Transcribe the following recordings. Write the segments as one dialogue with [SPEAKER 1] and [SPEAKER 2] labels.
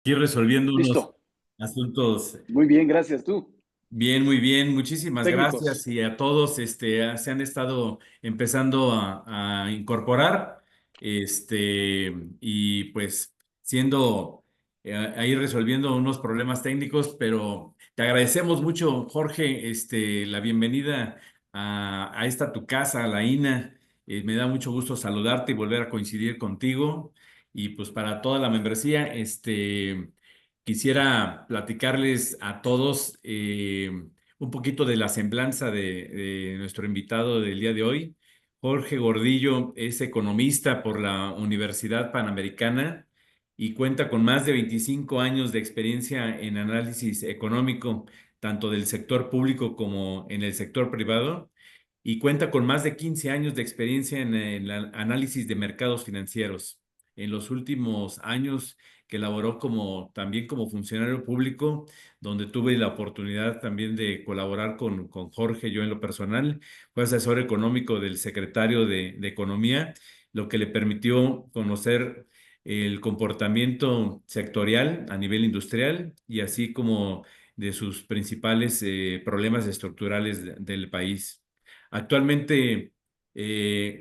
[SPEAKER 1] Aquí resolviendo unos
[SPEAKER 2] Listo.
[SPEAKER 1] asuntos.
[SPEAKER 2] Muy bien, gracias. ¿Tú?
[SPEAKER 1] Bien, muy bien, muchísimas gracias
[SPEAKER 2] Técnicos.
[SPEAKER 1] y a todos se han estado empezando a incorporar y pues siendo ahí resolviendo unos problemas técnicos, pero te agradecemos mucho, Jorge, la bienvenida a esta tu casa, a la INA. Me da mucho gusto saludarte y volver a coincidir contigo y pues para toda la membresía, quisiera platicarles a todos un poquito de la semblanza de nuestro invitado del día de hoy. Jorge Gordillo es economista por la Universidad Panamericana y cuenta con más de 25 años de experiencia en análisis económico, tanto del sector público como en el sector privado, y cuenta con más de 15 años de experiencia en el análisis de mercados financieros. En los últimos años que laboró también como funcionario público, donde tuve la oportunidad también de colaborar con Jorge, yo en lo personal, fue asesor económico del secretario de Economía, lo que le permitió conocer el comportamiento sectorial a nivel industrial y así como de sus principales problemas estructurales del país. Actualmente,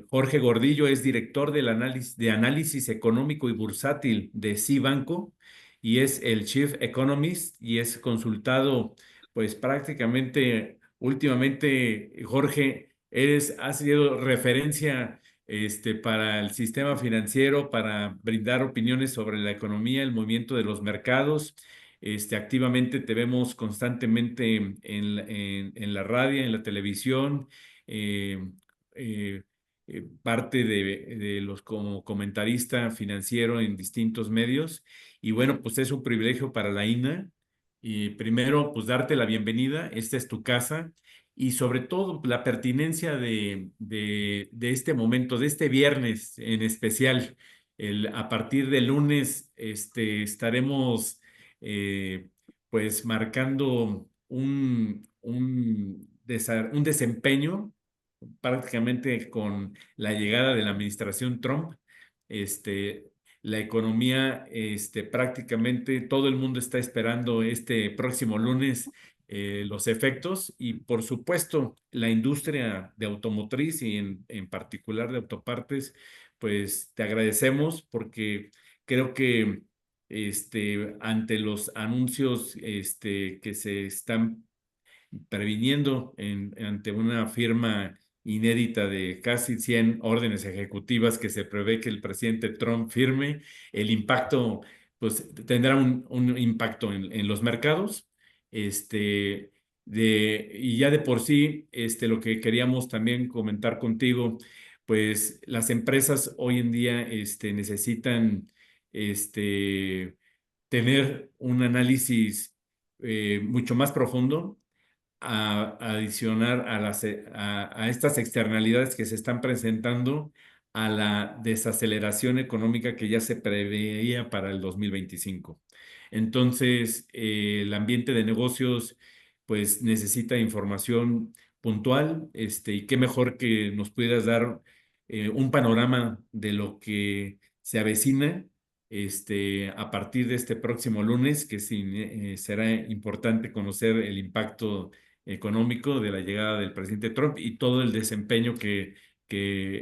[SPEAKER 1] Jorge Gordillo es director de análisis económico y bursátil de Cibanco y es el Chief Economist y es consultado, pues prácticamente últimamente, Jorge, has sido referencia para el sistema financiero, para brindar opiniones sobre la economía, el movimiento de los mercados. Activamente te vemos constantemente en la radio, en la televisión, eh, eh, parte de los como comentarista financiero en distintos medios. Y bueno, pues es un privilegio para la INA. Y primero, pues darte la bienvenida. Esta es tu casa. Y sobre todo la pertinencia de este momento, de este viernes en especial. A partir del lunes estaremos eh, pues marcando un desempeño prácticamente con la llegada de la administración Trump. Este, la economía, prácticamente todo el mundo está esperando este próximo lunes los efectos y por supuesto la industria de automotriz y en particular de autopartes, pues te agradecemos porque creo que ante los anuncios que se están previniendo ante una firma inédita de casi 100 órdenes ejecutivas que se prevé que el presidente Trump firme, el impacto, pues tendrá un impacto en los mercados. Y ya de por sí, lo que queríamos también comentar contigo, pues las empresas hoy en día necesitan este, tener un análisis mucho más profundo a adicionar a estas externalidades que se están presentando a la desaceleración económica que ya se preveía para el 2025. Entonces, el ambiente de negocios pues necesita información puntual, y qué mejor que nos pudieras dar un panorama de lo que se avecina a partir de este próximo lunes, que sí, será importante conocer el impacto económico de la llegada del presidente Trump y todo el desempeño que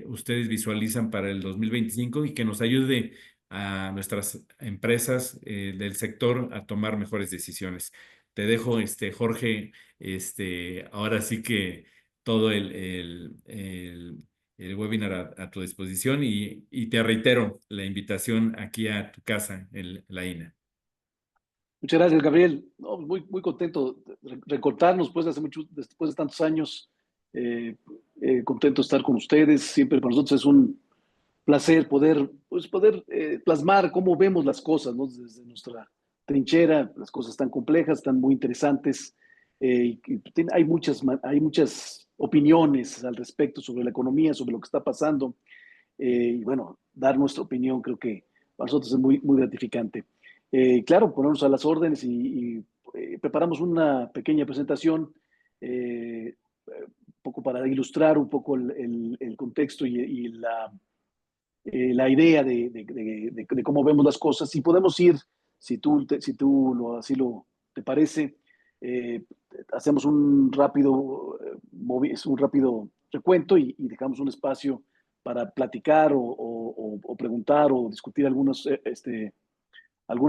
[SPEAKER 1] ustedes visualizan para el 2025 y que nos ayude a nuestras empresas del sector a tomar mejores decisiones. Te dejo, Jorge, ahora sí que todo el webinar a tu disposición y te reitero la invitación aquí a tu casa, la INA.
[SPEAKER 2] Muchas gracias, Gabriel. No, muy contento de recortarnos después de tantos años. Eh, Contento de estar con ustedes. Siempre para nosotros es un placer poder plasmar cómo vemos las cosas, ¿no? Desde nuestra trinchera. Las cosas están complejas, están muy interesantes. Hay muchas opiniones al respecto sobre la economía, sobre lo que está pasando. Y bueno, dar nuestra opinión creo que para nosotros es muy gratificante. Claro, ponernos a las órdenes y preparamos una pequeña presentación, un poco para ilustrar un poco el contexto y la idea de cómo vemos las cosas y podemos ir así lo te parece, eh, hacemos un rápido, un rápido recuento y dejamos un espacio para platicar o preguntar o discutir algunas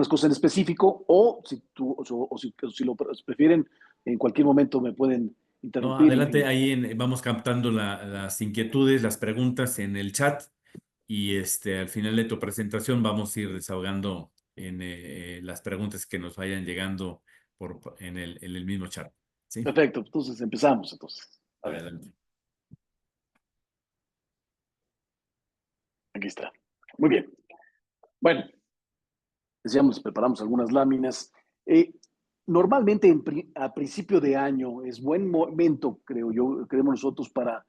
[SPEAKER 2] cosas en específico, o si lo prefieren, en cualquier momento me pueden
[SPEAKER 1] No,
[SPEAKER 2] interrumpir
[SPEAKER 1] adelante, ahí vamos captando las inquietudes, las preguntas en el chat y al final de tu presentación vamos a ir desahogando en las preguntas que nos vayan llegando en el mismo chat. ¿Sí?
[SPEAKER 2] Perfecto, entonces empezamos entonces. A ver,
[SPEAKER 1] Adelante.
[SPEAKER 2] aquí está. Muy bien. Bueno, decíamos, preparamos algunas láminas. Eh, Normalmente a principio de año es buen momento, creo yo, creemos nosotros, para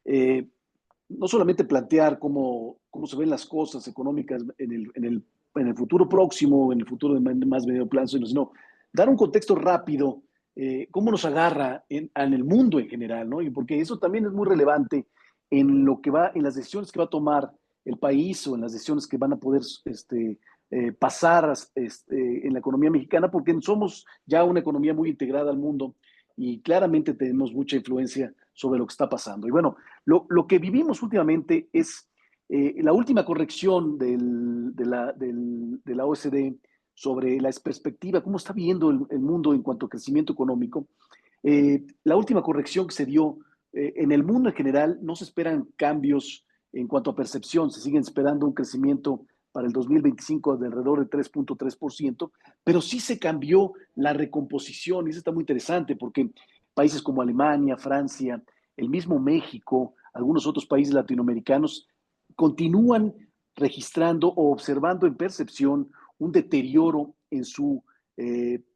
[SPEAKER 2] eh, no solamente plantear cómo se ven las cosas económicas en el futuro próximo, en el futuro de más medio plazo, sino dar un contexto rápido, cómo nos agarra en el mundo en general, ¿no? Y porque eso también es muy relevante en las decisiones que va a tomar el país o en las decisiones que van a poder pasar en la economía mexicana, porque somos ya una economía muy integrada al mundo y claramente tenemos mucha influencia sobre lo que está pasando. Y bueno, lo que vivimos últimamente es la última corrección de la OCDE sobre la perspectiva, cómo está viendo el mundo en cuanto a crecimiento económico. La última corrección que se dio en el mundo en general, no se esperan cambios en cuanto a percepción, se siguen esperando un crecimiento para el 2025 de alrededor de 3.3%, pero sí se cambió la recomposición y eso está muy interesante porque países como Alemania, Francia, el mismo México, algunos otros países latinoamericanos continúan registrando o observando en percepción un deterioro en su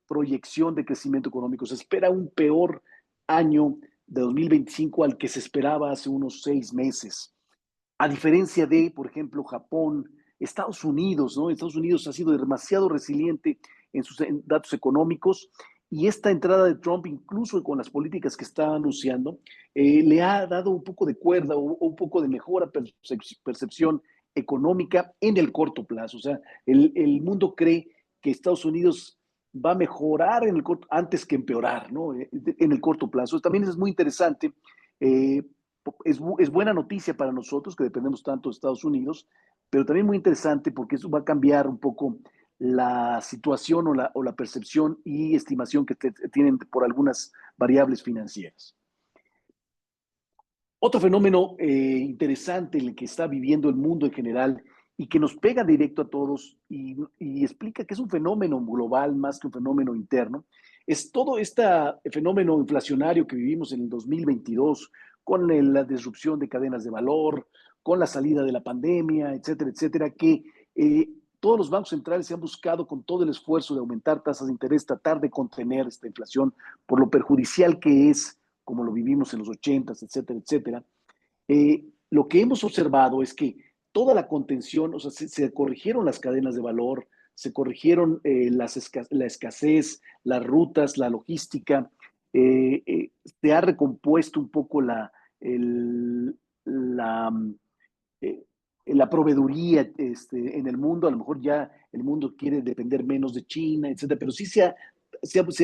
[SPEAKER 2] proyección de crecimiento económico. Se espera un peor año de 2025 al que se esperaba hace unos 6 meses. A diferencia de, por ejemplo, Japón, Estados Unidos, ¿no? Estados Unidos ha sido demasiado resiliente en sus datos económicos y esta entrada de Trump, incluso con las políticas que está anunciando, le ha dado un poco de cuerda o un poco de mejora percepción económica en el corto plazo. O sea, el mundo cree que Estados Unidos va a mejorar antes que empeorar, ¿no? En el corto plazo. También es muy interesante. Eh, es buena noticia para nosotros que dependemos tanto de Estados Unidos, pero también muy interesante porque eso va a cambiar un poco la situación o la percepción y estimación que tienen por algunas variables financieras. Otro fenómeno interesante en el que está viviendo el mundo en general y que nos pega directo a todos y explica que es un fenómeno global más que un fenómeno interno, es todo este fenómeno inflacionario que vivimos en el 2022 con la disrupción de cadenas de valor, con la salida de la pandemia, etcétera, etcétera, que todos los bancos centrales se han buscado con todo el esfuerzo de aumentar tasas de interés, tratar de contener esta inflación por lo perjudicial que es, como lo vivimos en los 80s, etcétera, etcétera. Lo que hemos observado es que toda la contención, o sea, se corrigieron las cadenas de valor, se corrigieron la escasez, las rutas, la logística, se ha recompuesto un poco la, eh, la proveeduría en el mundo. A lo mejor ya el mundo quiere depender menos de China, etcétera, pero sí se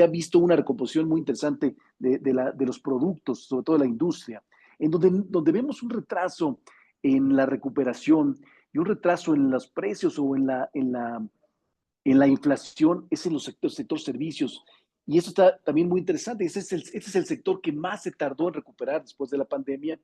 [SPEAKER 2] ha visto una recomposición muy interesante de los productos, sobre todo de la industria, en donde vemos un retraso en la recuperación y un retraso en los precios o en la inflación es en los sector servicios. Y eso está también muy interesante. Ese es el sector que más se tardó en recuperar después de la pandemia,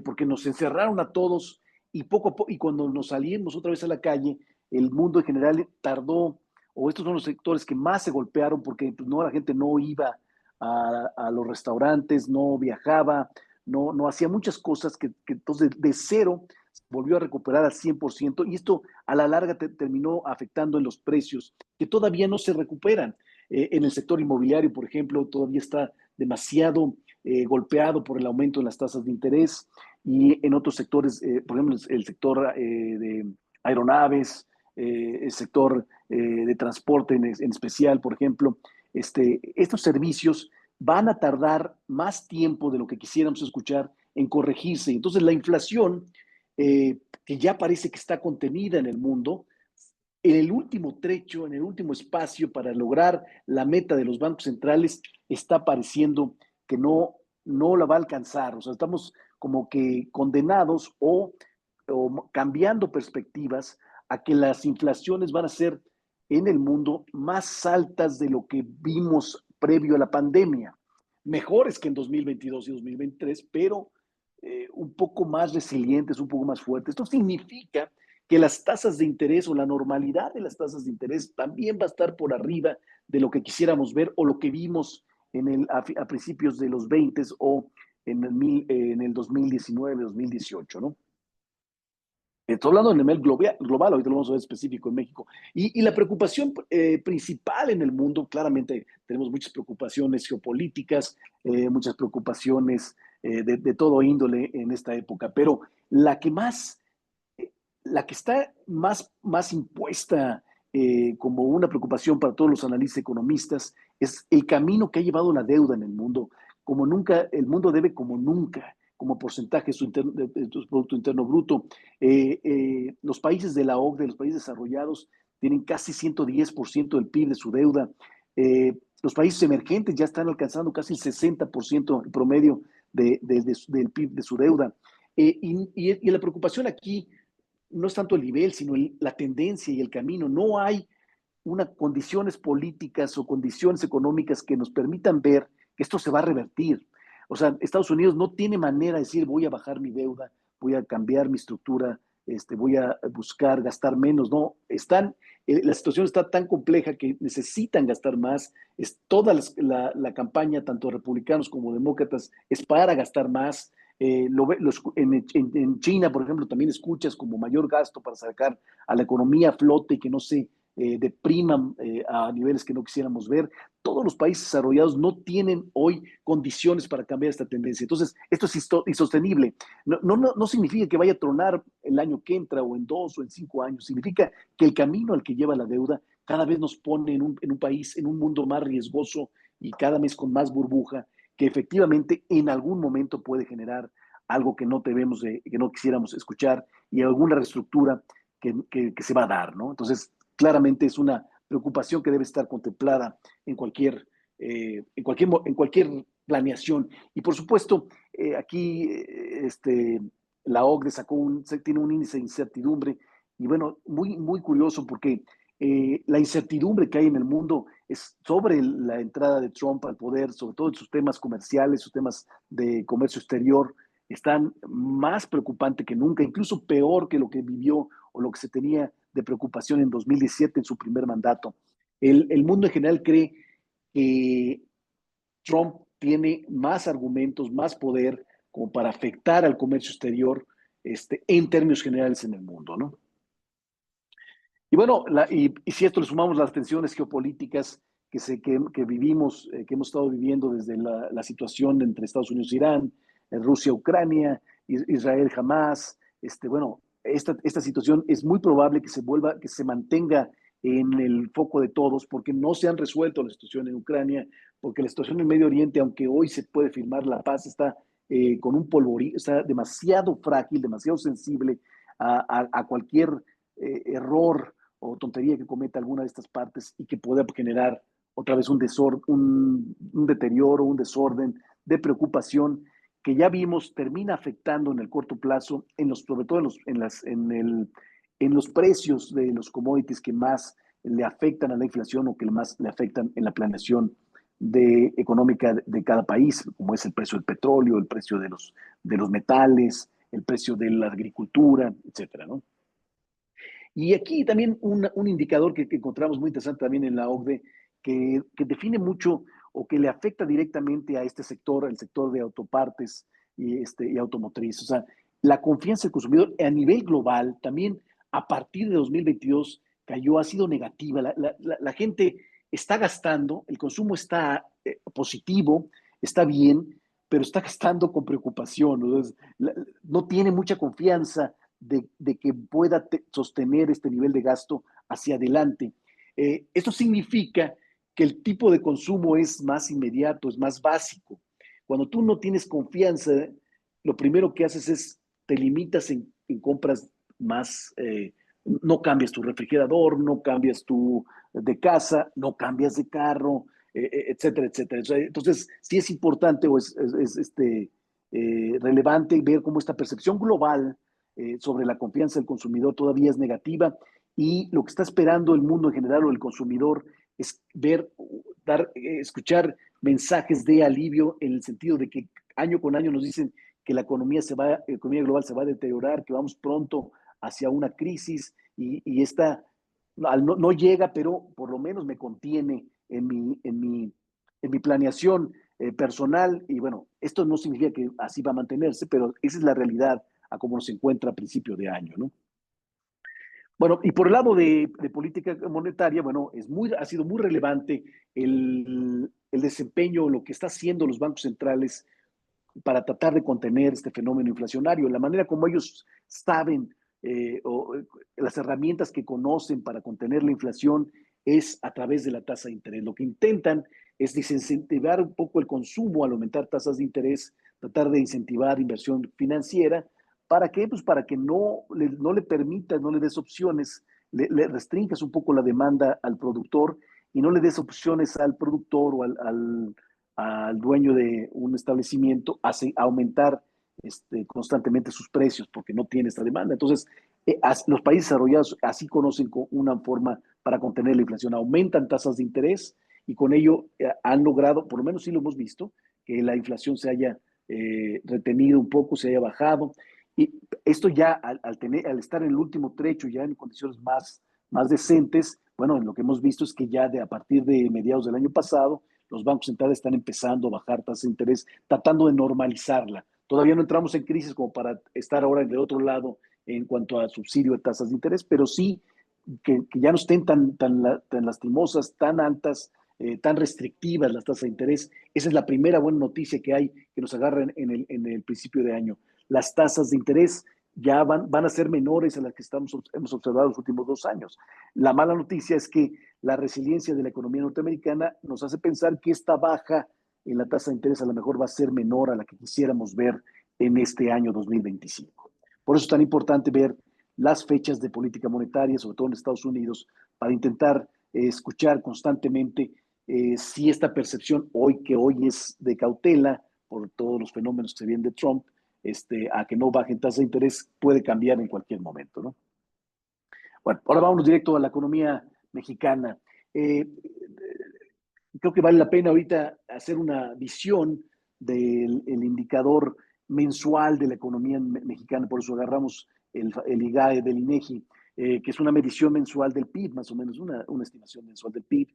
[SPEAKER 2] porque nos encerraron a todos y poco a poco, y cuando nos salimos otra vez a la calle, el mundo en general tardó, o estos son los sectores que más se golpearon porque pues, no, la gente no iba a los restaurantes, no viajaba, no hacía muchas cosas que entonces de cero volvió a recuperar al 100% y esto a la larga terminó afectando en los precios que todavía no se recuperan. En el sector inmobiliario, por ejemplo, todavía está demasiado golpeado por el aumento en las tasas de interés y en otros sectores, por ejemplo, el sector de aeronaves, el sector de transporte en especial, por ejemplo, estos servicios van a tardar más tiempo de lo que quisiéramos escuchar en corregirse. Entonces, la inflación que ya parece que está contenida en el mundo, en el último trecho, en el último espacio para lograr la meta de los bancos centrales, está pareciendo que no la va a alcanzar. O sea, estamos como que condenados o cambiando perspectivas a que las inflaciones van a ser en el mundo más altas de lo que vimos previo a la pandemia. Mejores que en 2022 y 2023, pero un poco más resilientes, un poco más fuertes. Esto significa que las tasas de interés o la normalidad de las tasas de interés también va a estar por arriba de lo que quisiéramos ver o lo que vimos a principios de los 20 o en el 2019, 2018, ¿no? Estoy hablando en el nivel global, ahorita lo vamos a ver específico en México. Y la preocupación principal en el mundo, claramente tenemos muchas preocupaciones geopolíticas, muchas preocupaciones de todo índole en esta época, pero la que más la que está más impuesta como una preocupación para todos los analistas economistas es el camino que ha llevado la deuda en el mundo. Como nunca, el mundo debe como nunca, como porcentaje de su Producto Interno Bruto. Los países de la OCDE, los países desarrollados, tienen casi 110% del PIB de su deuda. Los países emergentes ya están alcanzando casi el 60% el promedio del PIB de su deuda. Y la preocupación aquí no es tanto el nivel, sino la tendencia y el camino. No hay unas condiciones políticas o condiciones económicas que nos permitan ver que esto se va a revertir. O sea, Estados Unidos no tiene manera de decir voy a bajar mi deuda, voy a cambiar mi estructura, voy a buscar gastar menos. No, la situación está tan compleja que necesitan gastar más. Toda la campaña, tanto republicanos como demócratas, es para gastar más. En China, por ejemplo, también escuchas como mayor gasto para sacar a la economía a flote y que no se depriman a niveles que no quisiéramos ver. Todos los países desarrollados no tienen hoy condiciones para cambiar esta tendencia. Entonces, esto es insostenible. No significa que vaya a tronar el año que entra o en 2 o en 5 años. Significa que el camino al que lleva la deuda cada vez nos pone en un país, en un mundo más riesgoso y cada vez con más burbuja, que efectivamente en algún momento puede generar algo que no que no quisiéramos escuchar y alguna reestructura que se va a dar, ¿no? Entonces, claramente es una preocupación que debe estar contemplada en cualquier planeación. Y por supuesto, aquí la OCDE tiene un índice de incertidumbre y bueno, muy curioso porque la incertidumbre que hay en el mundo es sobre la entrada de Trump al poder, sobre todo en sus temas comerciales, sus temas de comercio exterior, están más preocupante que nunca, incluso peor que lo que vivió o lo que se tenía de preocupación en 2017 en su primer mandato. El mundo en general cree que Trump tiene más argumentos, más poder como para afectar al comercio exterior en términos generales en el mundo, ¿no? Y bueno, y si esto le sumamos las tensiones geopolíticas que vivimos, que hemos estado viviendo desde la situación entre Estados Unidos e Irán, Rusia, Ucrania, Israel, Hamas, bueno, esta situación es muy probable que se mantenga en el foco de todos porque no se han resuelto la situación en Ucrania, porque la situación en Medio Oriente, aunque hoy se puede firmar la paz, está con un polvorín, está demasiado frágil, demasiado sensible a cualquier error o tontería que cometa alguna de estas partes y que pueda generar otra vez un deterioro, un desorden de preocupación que ya vimos termina afectando en el corto plazo, sobre todo en los precios de los commodities que más le afectan a la inflación o que más le afectan en la planeación económica de cada país, como es el precio del petróleo, el precio de los metales, el precio de la agricultura, etcétera, ¿no? Y aquí también un indicador que encontramos muy interesante también en la OCDE, que define mucho o que le afecta directamente a este sector, el sector de autopartes y automotriz. O sea, la confianza del consumidor a nivel global también a partir de 2022 cayó, ha sido negativa. La gente está gastando, el consumo está positivo, está bien, pero está gastando con preocupación. Entonces, no tiene mucha confianza de que pueda sostener este nivel de gasto hacia adelante. Esto significa que el tipo de consumo es más inmediato, es más básico. Cuando tú no tienes confianza, lo primero que haces es te limitas en compras más no cambias tu refrigerador, no cambias tu de casa, no cambias de carro, etcétera, etcétera. Entonces, sí es importante o relevante ver cómo esta percepción global sobre la confianza del consumidor todavía es negativa y lo que está esperando el mundo en general o el consumidor es ver, escuchar mensajes de alivio en el sentido de que año con año nos dicen que la economía global se va a deteriorar, que vamos pronto hacia una crisis y esta no llega, pero por lo menos me contiene en mi planeación personal. Y bueno, esto no significa que así va a mantenerse, pero esa es la realidad a cómo nos encuentra a principio de año, ¿no? Bueno, y por el lado de política monetaria, bueno, ha sido muy relevante el desempeño, lo que está haciendo los bancos centrales para tratar de contener este fenómeno inflacionario. La manera como ellos saben las herramientas que conocen para contener la inflación es a través de la tasa de interés. Lo que intentan es desincentivar un poco el consumo al aumentar tasas de interés, tratar de incentivar inversión financiera. ¿Para qué? Pues para que no le permitas, no le des opciones, le restringas un poco la demanda al productor y no le des opciones al productor o al dueño de un establecimiento a aumentar constantemente sus precios porque no tiene esta demanda. Entonces, los países desarrollados así conocen una forma para contener la inflación. Aumentan tasas de interés y con ello han logrado, por lo menos sí lo hemos visto, que la inflación se haya retenido un poco, se haya bajado. Y esto ya al estar en el último trecho, ya en condiciones más decentes, bueno, lo que hemos visto es que ya a partir de mediados del año pasado, los bancos centrales están empezando a bajar tasas de interés, tratando de normalizarla. Todavía no entramos en crisis como para estar ahora del otro lado en cuanto a subsidio de tasas de interés, pero sí que ya no estén tan lastimosas, tan altas, tan restrictivas las tasas de interés. Esa es la primera buena noticia que hay, que nos agarra en el principio de año. Las tasas de interés ya van a ser menores a las que hemos observado los últimos 2 años. La mala noticia es que la resiliencia de la economía norteamericana nos hace pensar que esta baja en la tasa de interés a lo mejor va a ser menor a la que quisiéramos ver en este año 2025. Por eso es tan importante ver las fechas de política monetaria, sobre todo en Estados Unidos, para intentar escuchar constantemente si esta percepción que hoy es de cautela por todos los fenómenos que se vienen de Trump, a que no bajen tasas de interés, puede cambiar en cualquier momento, ¿no? Bueno, ahora vamos directo a la economía mexicana. Eh, Creo que vale la pena ahorita hacer una visión del indicador mensual de la economía mexicana, por eso agarramos el IGAE del INEGI, que es una medición mensual del PIB, más o menos, una estimación mensual del PIB,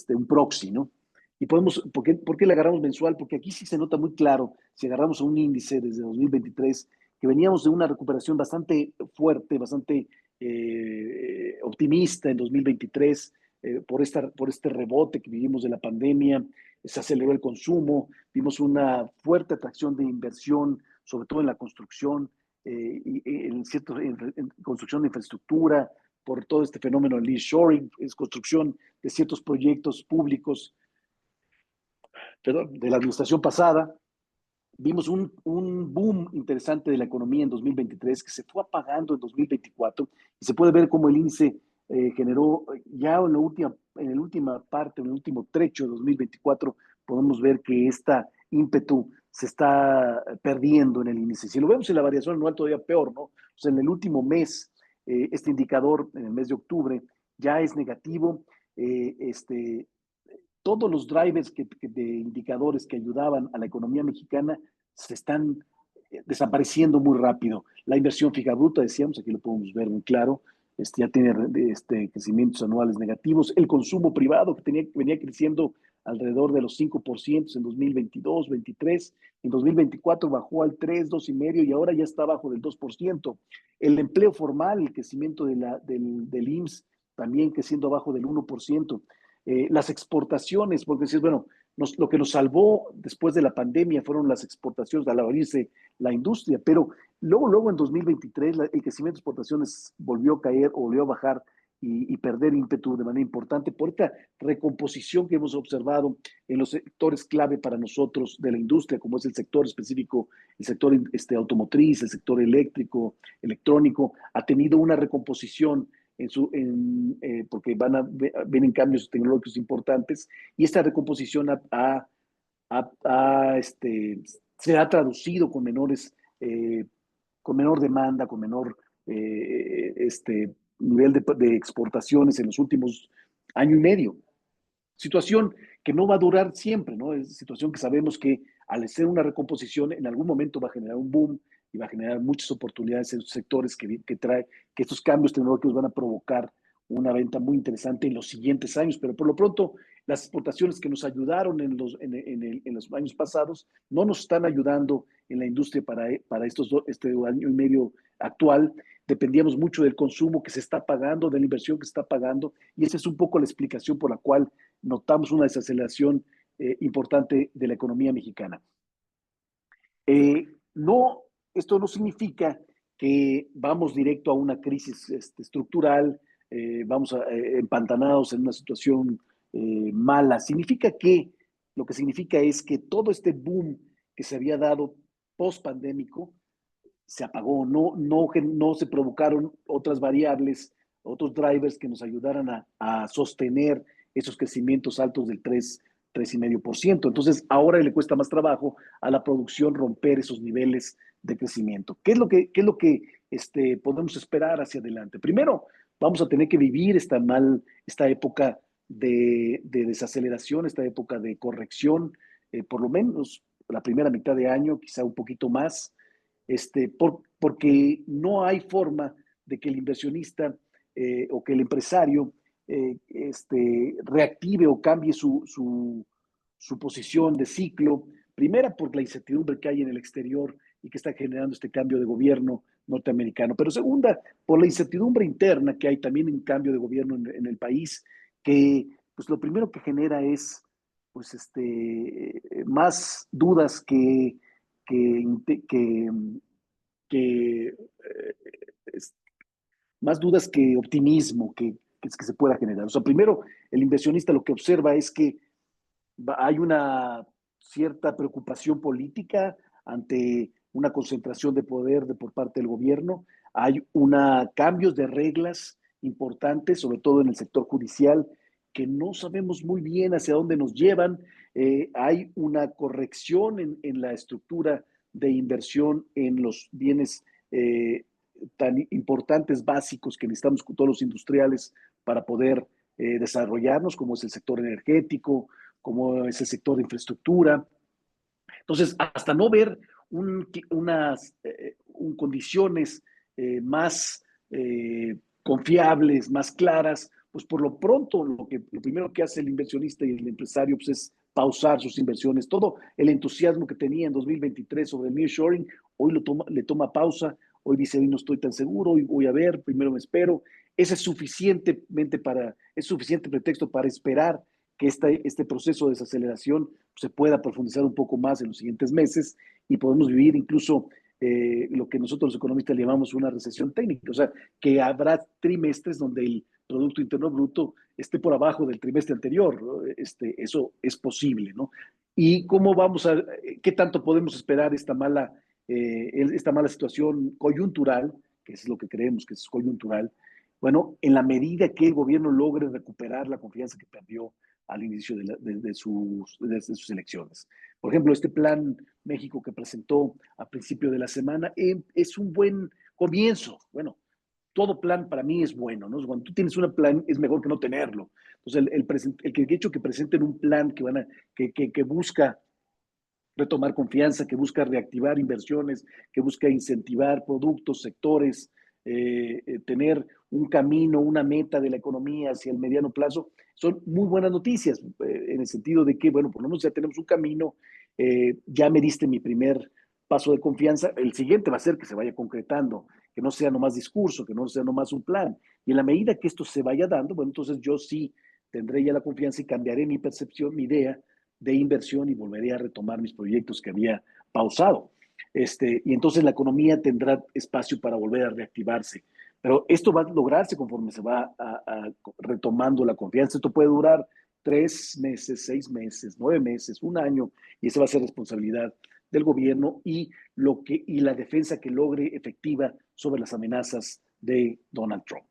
[SPEAKER 2] un proxy, ¿no? Y ¿por qué la agarramos mensual? Porque aquí sí se nota muy claro, si agarramos un índice desde 2023, que veníamos de una recuperación bastante fuerte, bastante optimista en 2023, por este rebote que vivimos de la pandemia, se aceleró el consumo, vimos una fuerte atracción de inversión, sobre todo en la construcción, en construcción de infraestructura, por todo este fenómeno del nearshoring, es construcción de ciertos proyectos públicos, perdón, de la administración pasada. Vimos un boom interesante de la economía en 2023 que se fue apagando en 2024 y se puede ver cómo el índice generó ya en la última parte, en el último trecho de 2024, podemos ver que esta ímpetu se está perdiendo en el índice. Si lo vemos en la variación anual, todavía peor, ¿no? O sea, en el último mes, este indicador, en el mes de octubre, ya es negativo. Todos los drivers de indicadores que ayudaban a la economía mexicana se están desapareciendo muy rápido. La inversión fija bruta, decíamos, aquí lo podemos ver muy claro, ya tiene crecimientos anuales negativos. El consumo privado, que venía creciendo alrededor de los 5% en 2022, 23, en 2024 bajó al 3, 2,5 y ahora ya está abajo del 2%. El empleo formal, el crecimiento del IMSS, también creciendo abajo del 1%. Las exportaciones, porque si es bueno, lo que nos salvó después de la pandemia fueron las exportaciones al abrirse la industria, pero luego en 2023 el crecimiento de exportaciones volvió a caer o volvió a bajar y perder ímpetu de manera importante por esta recomposición que hemos observado en los sectores clave para nosotros de la industria, como es el sector específico, el sector automotriz, el sector eléctrico, electrónico, ha tenido una recomposición porque vienen cambios tecnológicos importantes, y esta recomposición se ha traducido con menor demanda, con menor nivel de exportaciones en los últimos año y medio. Situación que no va a durar siempre, ¿no? Es situación que sabemos que al hacer una recomposición en algún momento va a generar un boom y va a generar muchas oportunidades en los sectores que estos cambios tecnológicos van a provocar una venta muy interesante en los siguientes años. Pero por lo pronto, las exportaciones que nos ayudaron en los años pasados no nos están ayudando en la industria para este año y medio actual. Dependíamos mucho del consumo que se está pagando, de la inversión que se está pagando, y esa es un poco la explicación por la cual notamos una desaceleración importante de la economía mexicana. No, esto no significa que vamos directo a una crisis estructural, vamos empantanados en una situación mala. Lo que significa es que todo este boom que se había dado post-pandémico se apagó, no se provocaron otras variables, otros drivers que nos ayudaran a sostener esos crecimientos altos del 3,5%. Entonces, ahora le cuesta más trabajo a la producción romper esos niveles de crecimiento. ¿Qué es lo que podemos esperar hacia adelante? Primero, vamos a tener que vivir esta época de desaceleración, esta época de corrección, por lo menos la primera mitad de año, quizá un poquito más, porque no hay forma de que el inversionista o que el empresario reactive o cambie su posición de ciclo. Primera, por la incertidumbre que hay en el exterior y que está generando este cambio de gobierno norteamericano. Pero segunda, por la incertidumbre interna que hay también en cambio de gobierno en el país, que pues lo primero que genera es pues más dudas que, que, que más dudas que optimismo que se pueda generar. O sea, primero, el inversionista lo que observa es que hay una cierta preocupación política ante una concentración de poder por parte del gobierno. Hay cambios de reglas importantes, sobre todo en el sector judicial, que no sabemos muy bien hacia dónde nos llevan. Hay una corrección en la estructura de inversión en los bienes tan importantes, básicos, que necesitamos todos los industriales para poder desarrollarnos, como es el sector energético, como es el sector de infraestructura. Entonces, hasta no ver condiciones más confiables, más claras, pues por lo pronto lo primero que hace el inversionista y el empresario pues es pausar sus inversiones. Todo el entusiasmo que tenía en 2023 sobre el nearshoring, hoy le toma pausa. Hoy dice, hoy no estoy tan seguro, hoy voy a ver, primero me espero. Ese es suficiente pretexto para esperar que este proceso de desaceleración se pueda profundizar un poco más en los siguientes meses y podemos vivir incluso lo que nosotros los economistas llamamos una recesión técnica, o sea, que habrá trimestres donde el Producto Interno Bruto esté por abajo del trimestre anterior, ¿no? Eso es posible, ¿no? ¿Y qué tanto podemos esperar esta mala situación coyuntural, que es lo que creemos que es coyuntural? Bueno, en la medida que el gobierno logre recuperar la confianza que perdió al inicio de sus elecciones. Por ejemplo, este plan México que presentó a principio de la semana es un buen comienzo. Bueno, todo plan para mí es bueno, ¿no? Cuando tú tienes un plan es mejor que no tenerlo. Entonces, el hecho que presenten un plan que busca retomar confianza, que busca reactivar inversiones, que busca incentivar productos, sectores, tener un camino, una meta de la economía hacia el mediano plazo, son muy buenas noticias en el sentido de que, bueno, por lo menos ya tenemos un camino, ya me diste mi primer paso de confianza, el siguiente va a ser que se vaya concretando, que no sea nomás discurso, que no sea nomás un plan. Y en la medida que esto se vaya dando, bueno, entonces yo sí tendré ya la confianza y cambiaré mi percepción, mi idea de inversión y volveré a retomar mis proyectos que había pausado. Y entonces la economía tendrá espacio para volver a reactivarse. Pero esto va a lograrse conforme se va retomando la confianza. Esto puede durar 3 meses, 6 meses, 9 meses, un año, y esa va a ser responsabilidad del gobierno y la defensa que logre efectiva sobre las amenazas de Donald Trump.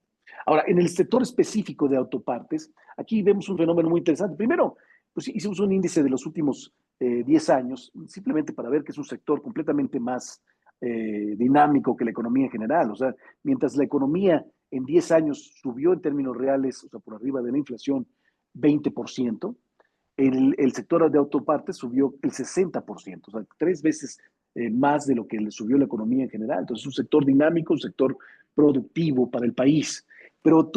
[SPEAKER 2] Ahora, en el sector específico de autopartes, aquí vemos un fenómeno muy interesante. Primero, pues hicimos un índice de los últimos 10 años, simplemente para ver que es un sector completamente más dinámico que la economía en general. O sea, mientras la economía en 10 años subió en términos reales, o sea, por arriba de la inflación, 20%, el sector de autopartes subió el 60%, o sea, 3 veces más de lo que le subió la economía en general. Entonces, es un sector dinámico, un sector productivo para el país. Pero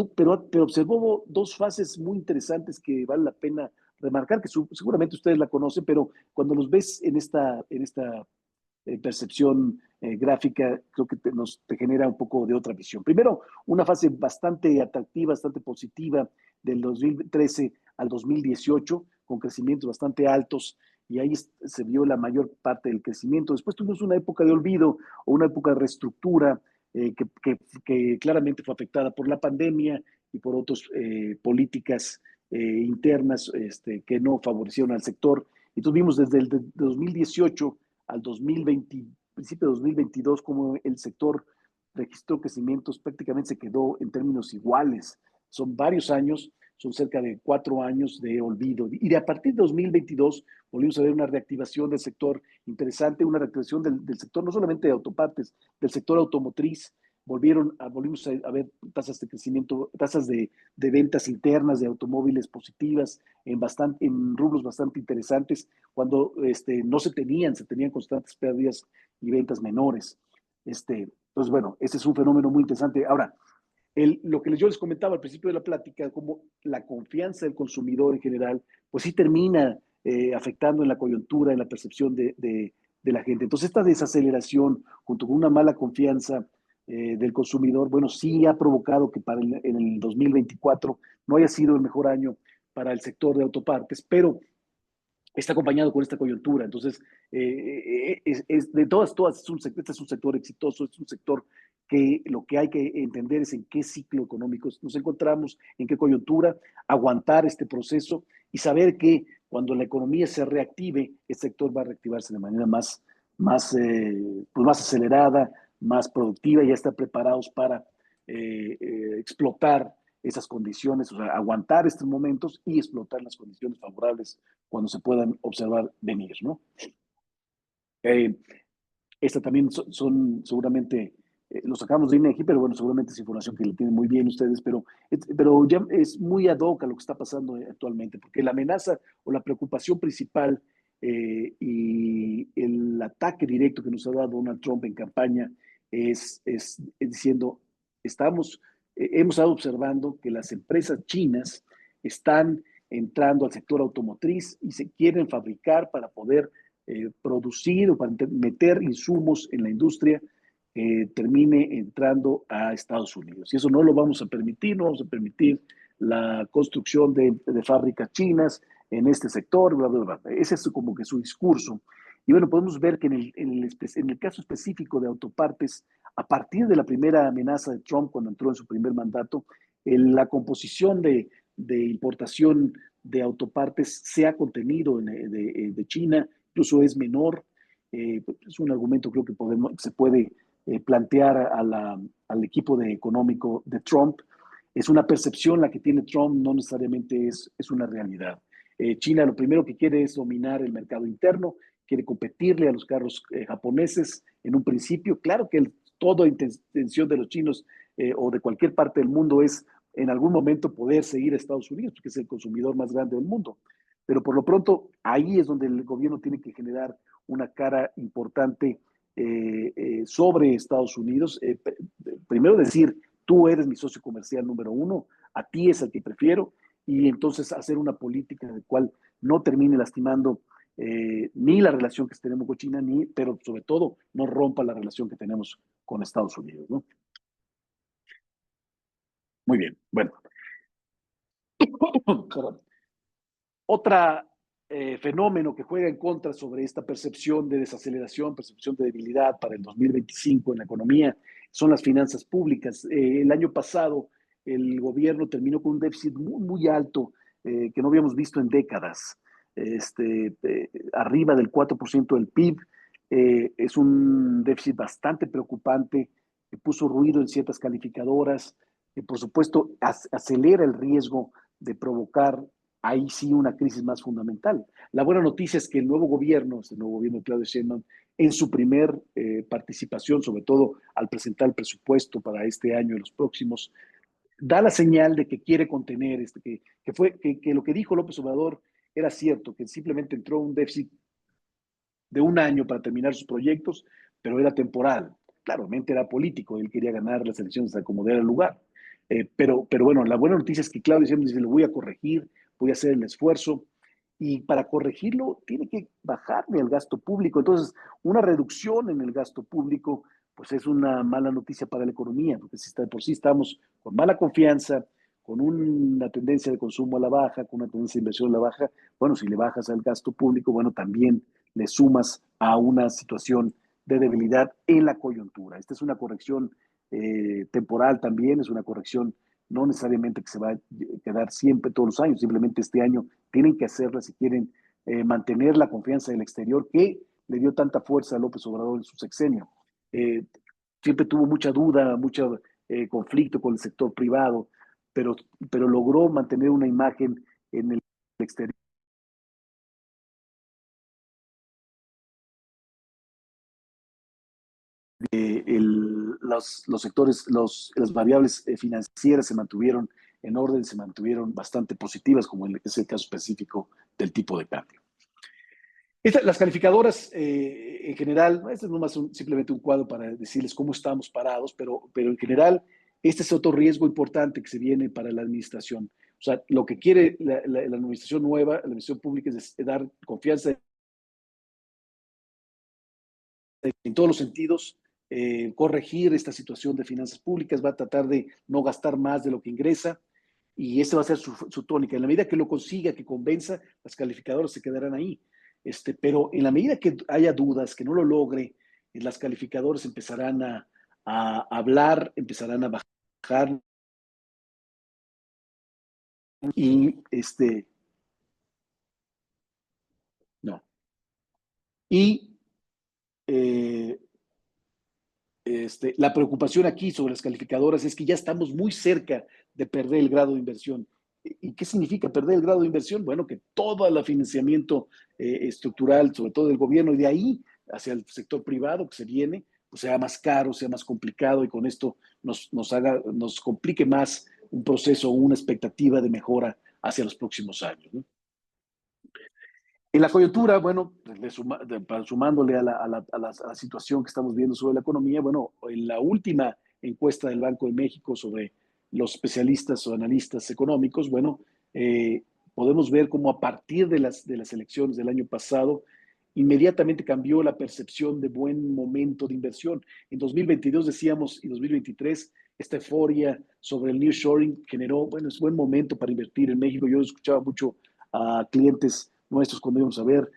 [SPEAKER 2] observó dos fases muy interesantes que vale la pena remarcar, que seguramente ustedes la conocen, pero cuando los ves en esta percepción gráfica, creo que te genera un poco de otra visión. Primero, una fase bastante atractiva, bastante positiva del 2013 al 2018, con crecimientos bastante altos, y ahí se vio la mayor parte del crecimiento. Después tuvimos una época de olvido o una época de reestructura que claramente fue afectada por la pandemia y por otras políticas internas que no favorecieron al sector. Y tuvimos desde el 2018 al 2020, principio de 2022, como el sector registró crecimientos, prácticamente se quedó en términos iguales. Son varios años, son cerca de 4 años de olvido. Y a partir de 2022 volvimos a ver una reactivación del sector interesante, una reactivación del sector no solamente de autopartes, del sector automotriz. Volvimos a ver tasas de crecimiento, tasas de ventas internas de automóviles positivas en rubros bastante interesantes, cuando no se tenían constantes pérdidas y ventas menores. Entonces, bueno, ese es un fenómeno muy interesante. Ahora, lo que yo les comentaba al principio de la plática, como la confianza del consumidor en general, pues sí termina afectando en la coyuntura, en la percepción de la gente. Entonces, esta desaceleración, junto con una mala confianza del consumidor, bueno, sí ha provocado que en el 2024 no haya sido el mejor año para el sector de autopartes, pero está acompañado con esta coyuntura. Entonces, de todas, este es un sector exitoso, es un sector que lo que hay que entender es en qué ciclo económico nos encontramos, en qué coyuntura, aguantar este proceso y saber que cuando la economía se reactive, el sector va a reactivarse de manera más acelerada, más productiva y ya estar preparados para explotar esas condiciones, o sea, aguantar estos momentos y explotar las condiciones favorables cuando se puedan observar venir, ¿no? Eh, Esta también son seguramente, lo sacamos de INEGI, pero bueno, seguramente es información que le tienen muy bien ustedes, pero ya es muy ad hoc a lo que está pasando actualmente, porque la amenaza o la preocupación principal y el ataque directo que nos ha dado Donald Trump en campaña es diciendo, hemos estado observando que las empresas chinas están entrando al sector automotriz y se quieren fabricar para poder producir o para meter insumos en la industria termine entrando a Estados Unidos. Y eso no lo vamos a permitir, no vamos a permitir la construcción de fábricas chinas en este sector, bla, bla, bla. Ese es como que su discurso. Y bueno, podemos ver que en el caso específico de autopartes, a partir de la primera amenaza de Trump cuando entró en su primer mandato, la composición de importación de autopartes se ha contenido de China, incluso es menor. Es un argumento creo que se puede plantear al equipo económico de Trump. Es una percepción la que tiene Trump, no necesariamente es una realidad. China lo primero que quiere es dominar el mercado interno, quiere competirle a los carros japoneses en un principio. Claro que toda intención de los chinos o de cualquier parte del mundo es en algún momento poder seguir a Estados Unidos, porque es el consumidor más grande del mundo. Pero por lo pronto, ahí es donde el gobierno tiene que generar una cara importante sobre Estados Unidos. Primero decir, tú eres mi socio comercial número uno, a ti es el que prefiero, y entonces hacer una política en la cual no termine lastimando ni la relación que tenemos con China, pero sobre todo no rompa la relación que tenemos con Estados Unidos, ¿no? Muy bien, bueno. Otra fenómeno que juega en contra sobre esta percepción de desaceleración, percepción de debilidad para el 2025 en la economía, son las finanzas públicas. El año pasado el gobierno terminó con un déficit muy, muy alto que no habíamos visto en décadas, arriba del 4% del PIB. Es un déficit bastante preocupante que puso ruido en ciertas calificadoras, que por supuesto acelera el riesgo de provocar ahí sí una crisis más fundamental. La buena noticia es que el nuevo gobierno de Claudia Sheinbaum, en su primer participación, sobre todo al presentar el presupuesto para este año y los próximos, da la señal de que quiere contener, que lo que dijo López Obrador era cierto, que simplemente entró un déficit de un año para terminar sus proyectos, pero era temporal. Claramente era político, él quería ganar las elecciones a como diera el lugar. Pero bueno, la buena noticia es que Claudio siempre dice, lo voy a corregir, voy a hacer el esfuerzo, y para corregirlo tiene que bajarme el gasto público. Entonces, una reducción en el gasto público, pues es una mala noticia para la economía, porque si de por sí estamos con mala confianza, con una tendencia de consumo a la baja, con una tendencia de inversión a la baja, bueno, si le bajas al gasto público, bueno, también le sumas a una situación de debilidad en la coyuntura. Esta es una corrección temporal también, es una corrección no necesariamente que se va a quedar siempre todos los años, simplemente este año tienen que hacerla si quieren mantener la confianza del exterior que le dio tanta fuerza a López Obrador en su sexenio. Eh, Siempre tuvo mucha duda, mucho conflicto con el sector privado, pero, pero logró mantener una imagen en el exterior. Los sectores, las variables financieras se mantuvieron en orden, se mantuvieron bastante positivas, como es el caso específico del tipo de cambio. Las calificadoras en general, este es nomás simplemente un cuadro para decirles cómo estamos parados, pero en general este es otro riesgo importante que se viene para la administración. O sea, lo que quiere la administración nueva, la administración pública, es dar confianza en todos los sentidos, corregir esta situación de finanzas públicas, va a tratar de no gastar más de lo que ingresa, y esa va a ser su tónica. En la medida que lo consiga, que convenza, las calificadoras se quedarán ahí. Pero en la medida que haya dudas, que no lo logre, las calificadoras empezarán a hablar, empezarán a bajar, y no. Y eh, la preocupación aquí sobre las calificadoras es que ya estamos muy cerca de perder el grado de inversión. ¿Y qué significa perder el grado de inversión? Bueno, que todo el financiamiento estructural, sobre todo del gobierno, y de ahí hacia el sector privado que se viene, pues sea más caro, sea más complicado, y con esto nos complique más un proceso o una expectativa de mejora hacia los próximos años, ¿no? En la coyuntura, bueno, sumándole a la situación que estamos viendo sobre la economía, bueno, en la última encuesta del Banco de México sobre los especialistas o analistas económicos, bueno, podemos ver cómo a partir de las elecciones del año pasado, inmediatamente cambió la percepción de buen momento de inversión. En 2022 decíamos, y 2023, esta euforia sobre el nearshoring generó, bueno, es buen momento para invertir en México. Yo escuchaba mucho a clientes nuestros cuando íbamos a ver,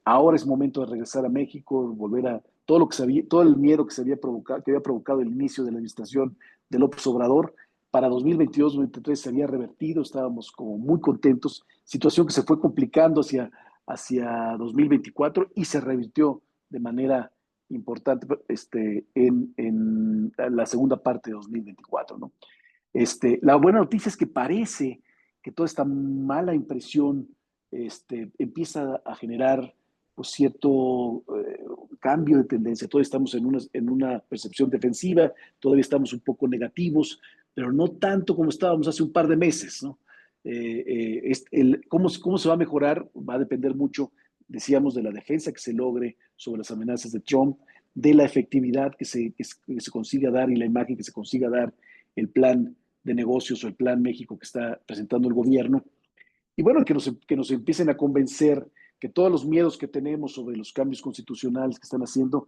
[SPEAKER 2] ahora es momento de regresar a México, volver a todo lo que sabía, todo el miedo que había provocado el inicio de la administración de López Obrador. Para 2022-2023 se había revertido, estábamos como muy contentos, situación que se fue complicando hacia 2024 y se revirtió de manera importante en la segunda parte de 2024, ¿no? La buena noticia es que parece que toda esta mala impresión empieza a generar pues, cierto cambio de tendencia. Todavía estamos en una percepción defensiva, todavía estamos un poco negativos, pero no tanto como estábamos hace un par de meses, ¿no? ¿Cómo se va a mejorar? Va a depender mucho, decíamos, de la defensa que se logre sobre las amenazas de Trump, de la efectividad que se consiga dar y la imagen que se consiga dar el plan de negocios o el plan México que está presentando el gobierno. Y bueno, que nos empiecen a convencer que todos los miedos que tenemos sobre los cambios constitucionales que están haciendo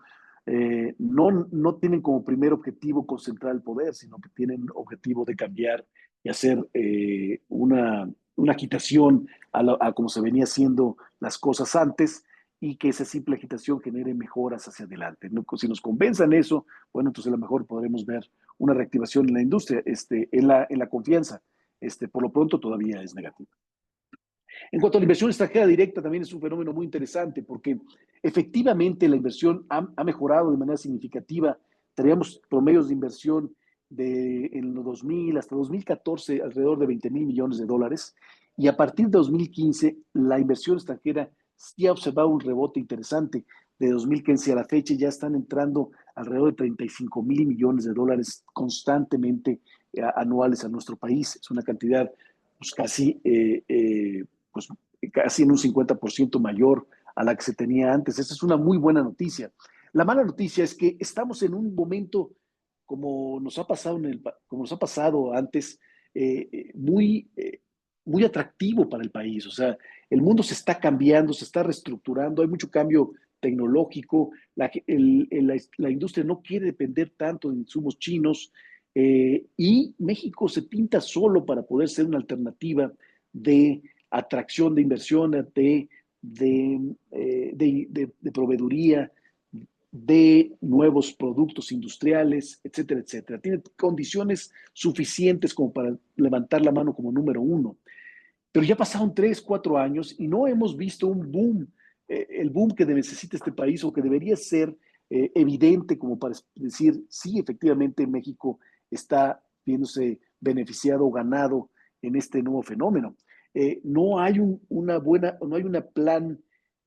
[SPEAKER 2] no tienen como primer objetivo concentrar el poder, sino que tienen objetivo de cambiar y hacer una agitación a como se venía haciendo las cosas antes y que esa simple agitación genere mejoras hacia adelante. ¿No? Si nos convenzan eso, bueno, entonces a lo mejor podremos ver una reactivación en la industria, en la confianza. Por lo pronto todavía es negativo. En cuanto a la inversión extranjera directa, también es un fenómeno muy interesante porque efectivamente la inversión ha mejorado de manera significativa. Teníamos promedios de inversión en los 2000 hasta 2014 alrededor de 20,000 millones de dólares y a partir de 2015 la inversión extranjera sí ha observado un rebote interesante. De 2015 a la fecha ya están entrando alrededor de 35,000 millones de dólares constantemente anuales a nuestro país. Es una cantidad pues, pues, casi en un 50% mayor a la que se tenía antes. Esa es una muy buena noticia. La mala noticia es que estamos en un momento, como nos ha pasado antes, muy atractivo para el país. O sea, el mundo se está cambiando, se está reestructurando, hay mucho cambio tecnológico, la industria no quiere depender tanto de insumos chinos y México se pinta solo para poder ser una alternativa de atracción de inversión, de proveeduría, de nuevos productos industriales, etcétera, etcétera. Tiene condiciones suficientes como para levantar la mano como número uno. Pero ya pasaron 3, 4 años y no hemos visto un boom, el boom que necesita este país o que debería ser evidente como para decir, sí, efectivamente México está viéndose beneficiado o ganado en este nuevo fenómeno. No hay no hay una plan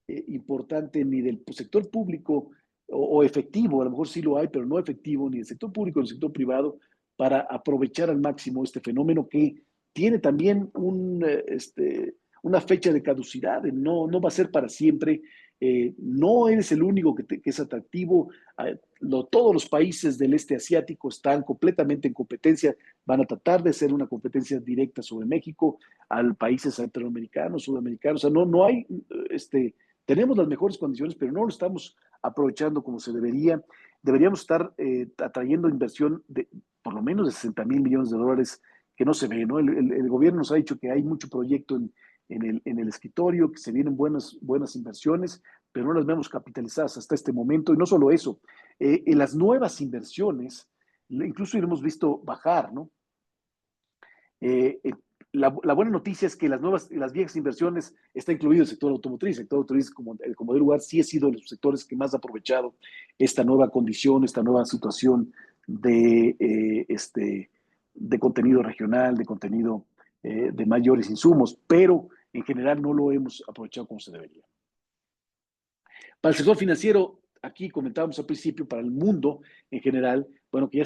[SPEAKER 2] importante ni del sector público o efectivo, a lo mejor sí lo hay, pero no efectivo, ni del sector público ni del sector privado, para aprovechar al máximo este fenómeno que tiene también una fecha de caducidad, no va a ser para siempre, no eres el único que es atractivo, todos los países del este asiático están completamente en competencia, van a tratar de ser una competencia directa sobre México, al países centroamericanos, sudamericanos, o sea, no hay, tenemos las mejores condiciones, pero no lo estamos aprovechando como se debería. Deberíamos estar atrayendo inversión de por lo menos de 60,000 millones de dólares que no se ve, ¿no? El gobierno nos ha dicho que hay mucho proyecto en el escritorio, que se vienen buenas inversiones, pero no las vemos capitalizadas hasta este momento. Y no solo eso, en las nuevas inversiones, incluso hemos visto bajar, ¿no? Eh, la buena noticia es que las viejas inversiones está incluido el sector automotriz. El sector automotriz, como de lugar, sí ha sido de los sectores que más ha aprovechado esta nueva condición, esta nueva situación de contenido regional, de contenido de mayores insumos, pero en general no lo hemos aprovechado como se debería. Para el sector financiero, aquí comentábamos al principio, para el mundo en general, bueno, que ya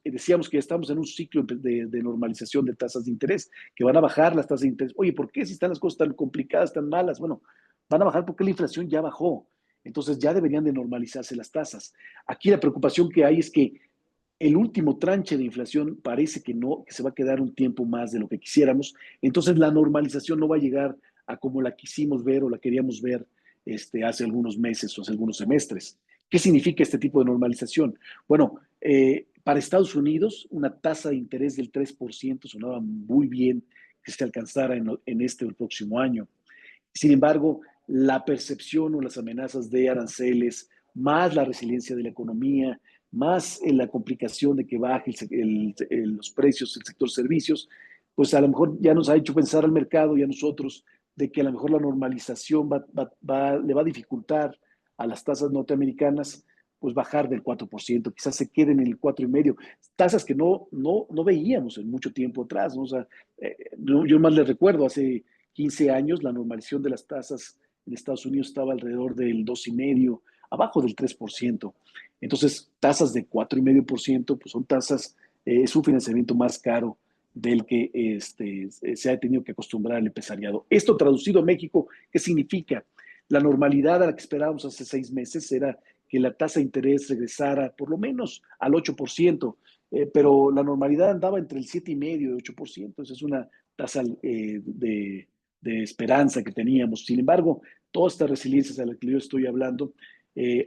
[SPEAKER 2] decíamos que ya estamos en un ciclo de normalización de tasas de interés, que van a bajar las tasas de interés. Oye, ¿por qué si están las cosas tan complicadas, tan malas? Bueno, van a bajar porque la inflación ya bajó. Entonces ya deberían de normalizarse las tasas. Aquí la preocupación que hay es que el último tranche de inflación parece que no, que se va a quedar un tiempo más de lo que quisiéramos. Entonces la normalización no va a llegar a como la quisimos ver o la queríamos ver hace algunos meses o hace algunos semestres. ¿Qué significa este tipo de normalización? Bueno, para Estados Unidos, una tasa de interés del 3% sonaba muy bien que se alcanzara en este o el próximo año. Sin embargo, la percepción o las amenazas de aranceles, más la resiliencia de la economía, más la complicación de que baje los precios del sector servicios, pues a lo mejor ya nos ha hecho pensar al mercado y a nosotros de que a lo mejor la normalización le va a dificultar a las tasas norteamericanas pues bajar del 4%, quizás se queden en el 4,5%, tasas que no veíamos en mucho tiempo atrás, ¿no? O sea, yo más les recuerdo, hace 15 años la normalización de las tasas en Estados Unidos estaba alrededor del 2,5%, abajo del 3%. Entonces, tasas de 4,5%, pues son tasas, es un financiamiento más caro del que se ha tenido que acostumbrar el empresariado. Esto traducido a México, ¿qué significa? La normalidad a la que esperábamos hace 6 meses era que la tasa de interés regresara por lo menos al 8%, pero la normalidad andaba entre el 7,5% y 8%. Esa es una tasa de esperanza que teníamos. Sin embargo, todas estas resiliencias a las que yo estoy hablando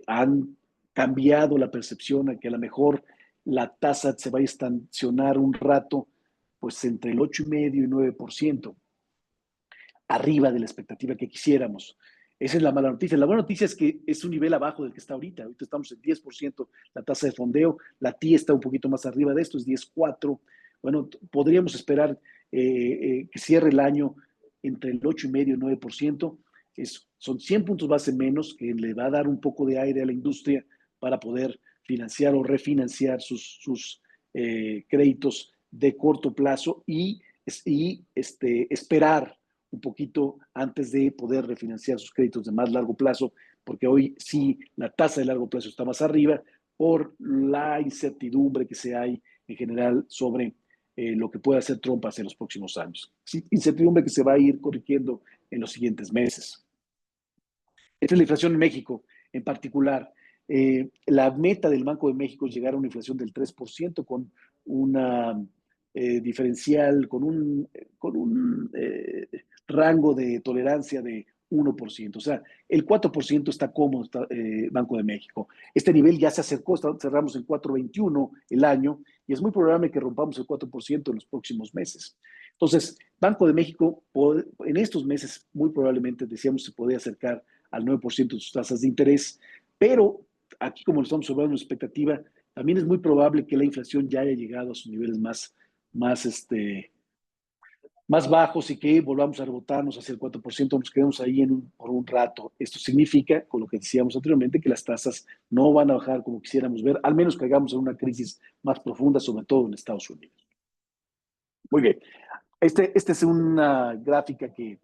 [SPEAKER 2] han cambiado la percepción a que a lo mejor la tasa se va a estacionar un rato, pues entre el 8,5% y 9%. arriba de la expectativa que quisiéramos. Esa es la mala noticia. La buena noticia es que es un nivel abajo del que está ahorita. Ahorita estamos en 10% la tasa de fondeo. La TIE está un poquito más arriba de esto, es 10,4. Bueno, podríamos esperar que cierre el año entre el 8,5 y 9%. Son 100 puntos base menos, que le va a dar un poco de aire a la industria para poder financiar o refinanciar sus créditos de corto plazo y esperar un poquito antes de poder refinanciar sus créditos de más largo plazo, porque hoy sí la tasa de largo plazo está más arriba por la incertidumbre que se hay en general sobre lo que puede hacer Trump hacia los próximos años. Sí, incertidumbre que se va a ir corrigiendo en los siguientes meses. Esta es la inflación en México en particular. La meta del Banco de México es llegar a una inflación del 3% con una diferencial, con un rango de tolerancia de 1%. O sea, el 4% está cómodo, Banco de México. Este nivel ya se acercó, cerramos en 4,21 el año y es muy probable que rompamos el 4% en los próximos meses. Entonces, Banco de México en estos meses muy probablemente, decíamos, se podría acercar al 9% de sus tasas de interés, pero aquí como lo estamos observando en expectativa, también es muy probable que la inflación ya haya llegado a sus niveles más bajos y que volvamos a rebotarnos hacia el 4%, nos quedemos ahí por un rato. Esto significa, con lo que decíamos anteriormente, que las tasas no van a bajar como quisiéramos ver, al menos que hagamos en una crisis más profunda, sobre todo en Estados Unidos. Muy bien. Esta es una gráfica que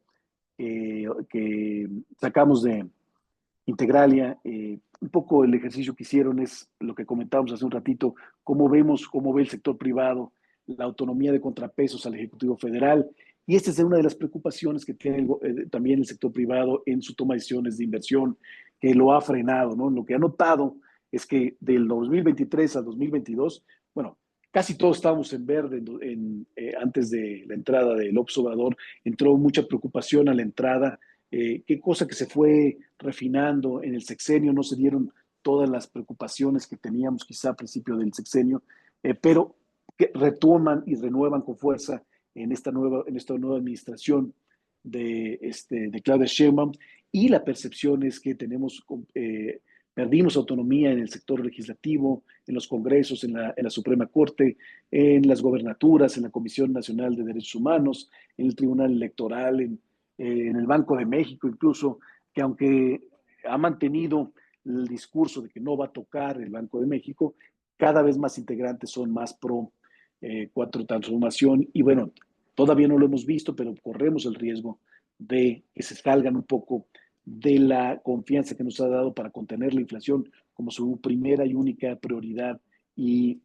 [SPEAKER 2] sacamos de Integralia. Un poco el ejercicio que hicieron es lo que comentábamos hace un ratito, cómo ve el sector privado, la autonomía de contrapesos al Ejecutivo Federal. Y esta es una de las preocupaciones que tiene también el sector privado en su toma de decisiones de inversión, que lo ha frenado, ¿no? Lo que ha notado es que del 2023 al 2022, bueno, casi todos estábamos en verde antes de la entrada del López Obrador. Entró mucha preocupación a la entrada. Qué cosa que se fue refinando en el sexenio, no se dieron todas las preocupaciones que teníamos quizá a principio del sexenio, pero que retoman y renuevan con fuerza en esta nueva administración de Claudia Sheinbaum, y la percepción es que perdimos autonomía en el sector legislativo, en los congresos, en la Suprema Corte, en las gobernaturas, en la Comisión Nacional de Derechos Humanos, en el Tribunal Electoral, en el Banco de México incluso, que aunque ha mantenido el discurso de que no va a tocar el Banco de México, cada vez más integrantes son más pro cuatro transformación. Y bueno, todavía no lo hemos visto, pero corremos el riesgo de que se salgan un poco de la confianza que nos ha dado para contener la inflación como su primera y única prioridad y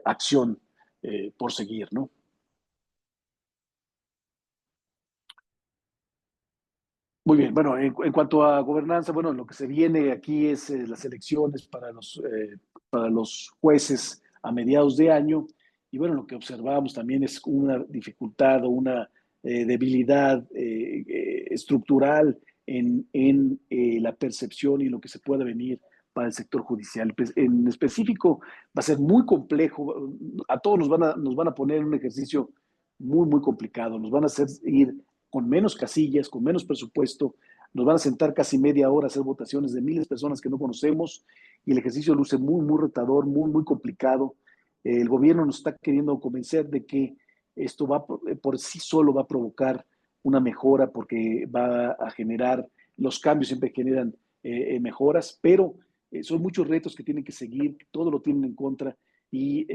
[SPEAKER 2] acción por seguir, ¿no? Muy bien, bueno, en cuanto a gobernanza, bueno, lo que se viene aquí es las elecciones para los jueces a mediados de año. Y bueno, lo que observamos también es una dificultad o una debilidad estructural en la percepción y lo que se puede venir para el sector judicial. Pues, en específico, va a ser muy complejo. A todos nos van a poner en un ejercicio muy, muy complicado. Nos van a hacer ir con menos casillas, con menos presupuesto. Nos van a sentar casi media hora a hacer votaciones de miles de personas que no conocemos, y el ejercicio luce muy, muy retador, muy, muy complicado. El gobierno nos está queriendo convencer de que esto por sí solo va a provocar una mejora, porque va a generar, los cambios siempre generan mejoras, pero son muchos retos que tienen que seguir, todo lo tienen en contra, y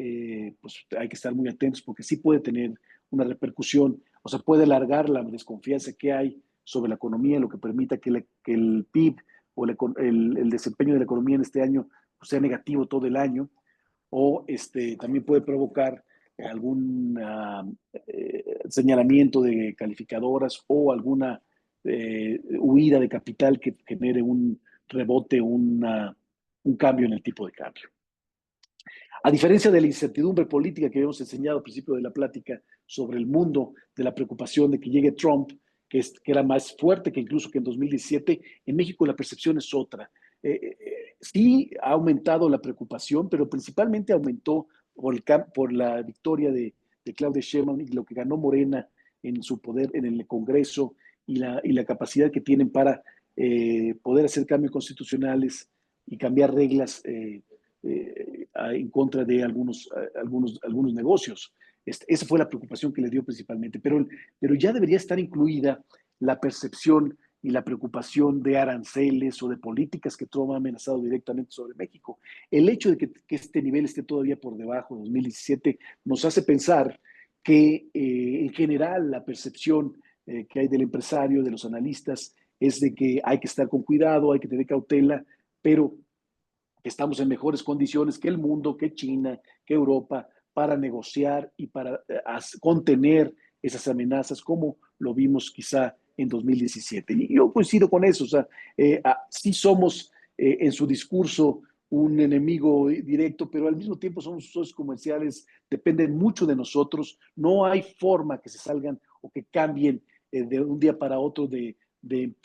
[SPEAKER 2] pues hay que estar muy atentos porque sí puede tener una repercusión, o sea, puede alargar la desconfianza que hay sobre la economía, lo que permita que el PIB o el desempeño de la economía en este año pues, sea negativo todo el año, o también puede provocar algún señalamiento de calificadoras o alguna huida de capital que genere un rebote, un cambio en el tipo de cambio. A diferencia de la incertidumbre política que habíamos enseñado al principio de la plática sobre el mundo, de la preocupación de que llegue Trump, que era más fuerte que incluso que en 2017, en México la percepción es otra. Sí ha aumentado la preocupación, pero principalmente aumentó por la victoria de Claudia Sheinbaum y lo que ganó Morena en su poder en el Congreso y la capacidad que tienen para poder hacer cambios constitucionales y cambiar reglas en contra de algunos negocios. Esa fue la preocupación que le dio principalmente, pero ya debería estar incluida la percepción y la preocupación de aranceles o de políticas que Trump ha amenazado directamente sobre México. El hecho de que este nivel esté todavía por debajo de 2017 nos hace pensar que en general la percepción que hay del empresario, de los analistas, es de que hay que estar con cuidado, hay que tener cautela, pero que estamos en mejores condiciones que el mundo, que China, que Europa, para negociar y para contener esas amenazas como lo vimos quizá en 2017. Y yo coincido con eso, o sea, sí somos en su discurso un enemigo directo, pero al mismo tiempo somos socios comerciales, dependen mucho de nosotros, no hay forma que se salgan o que cambien de un día para otro de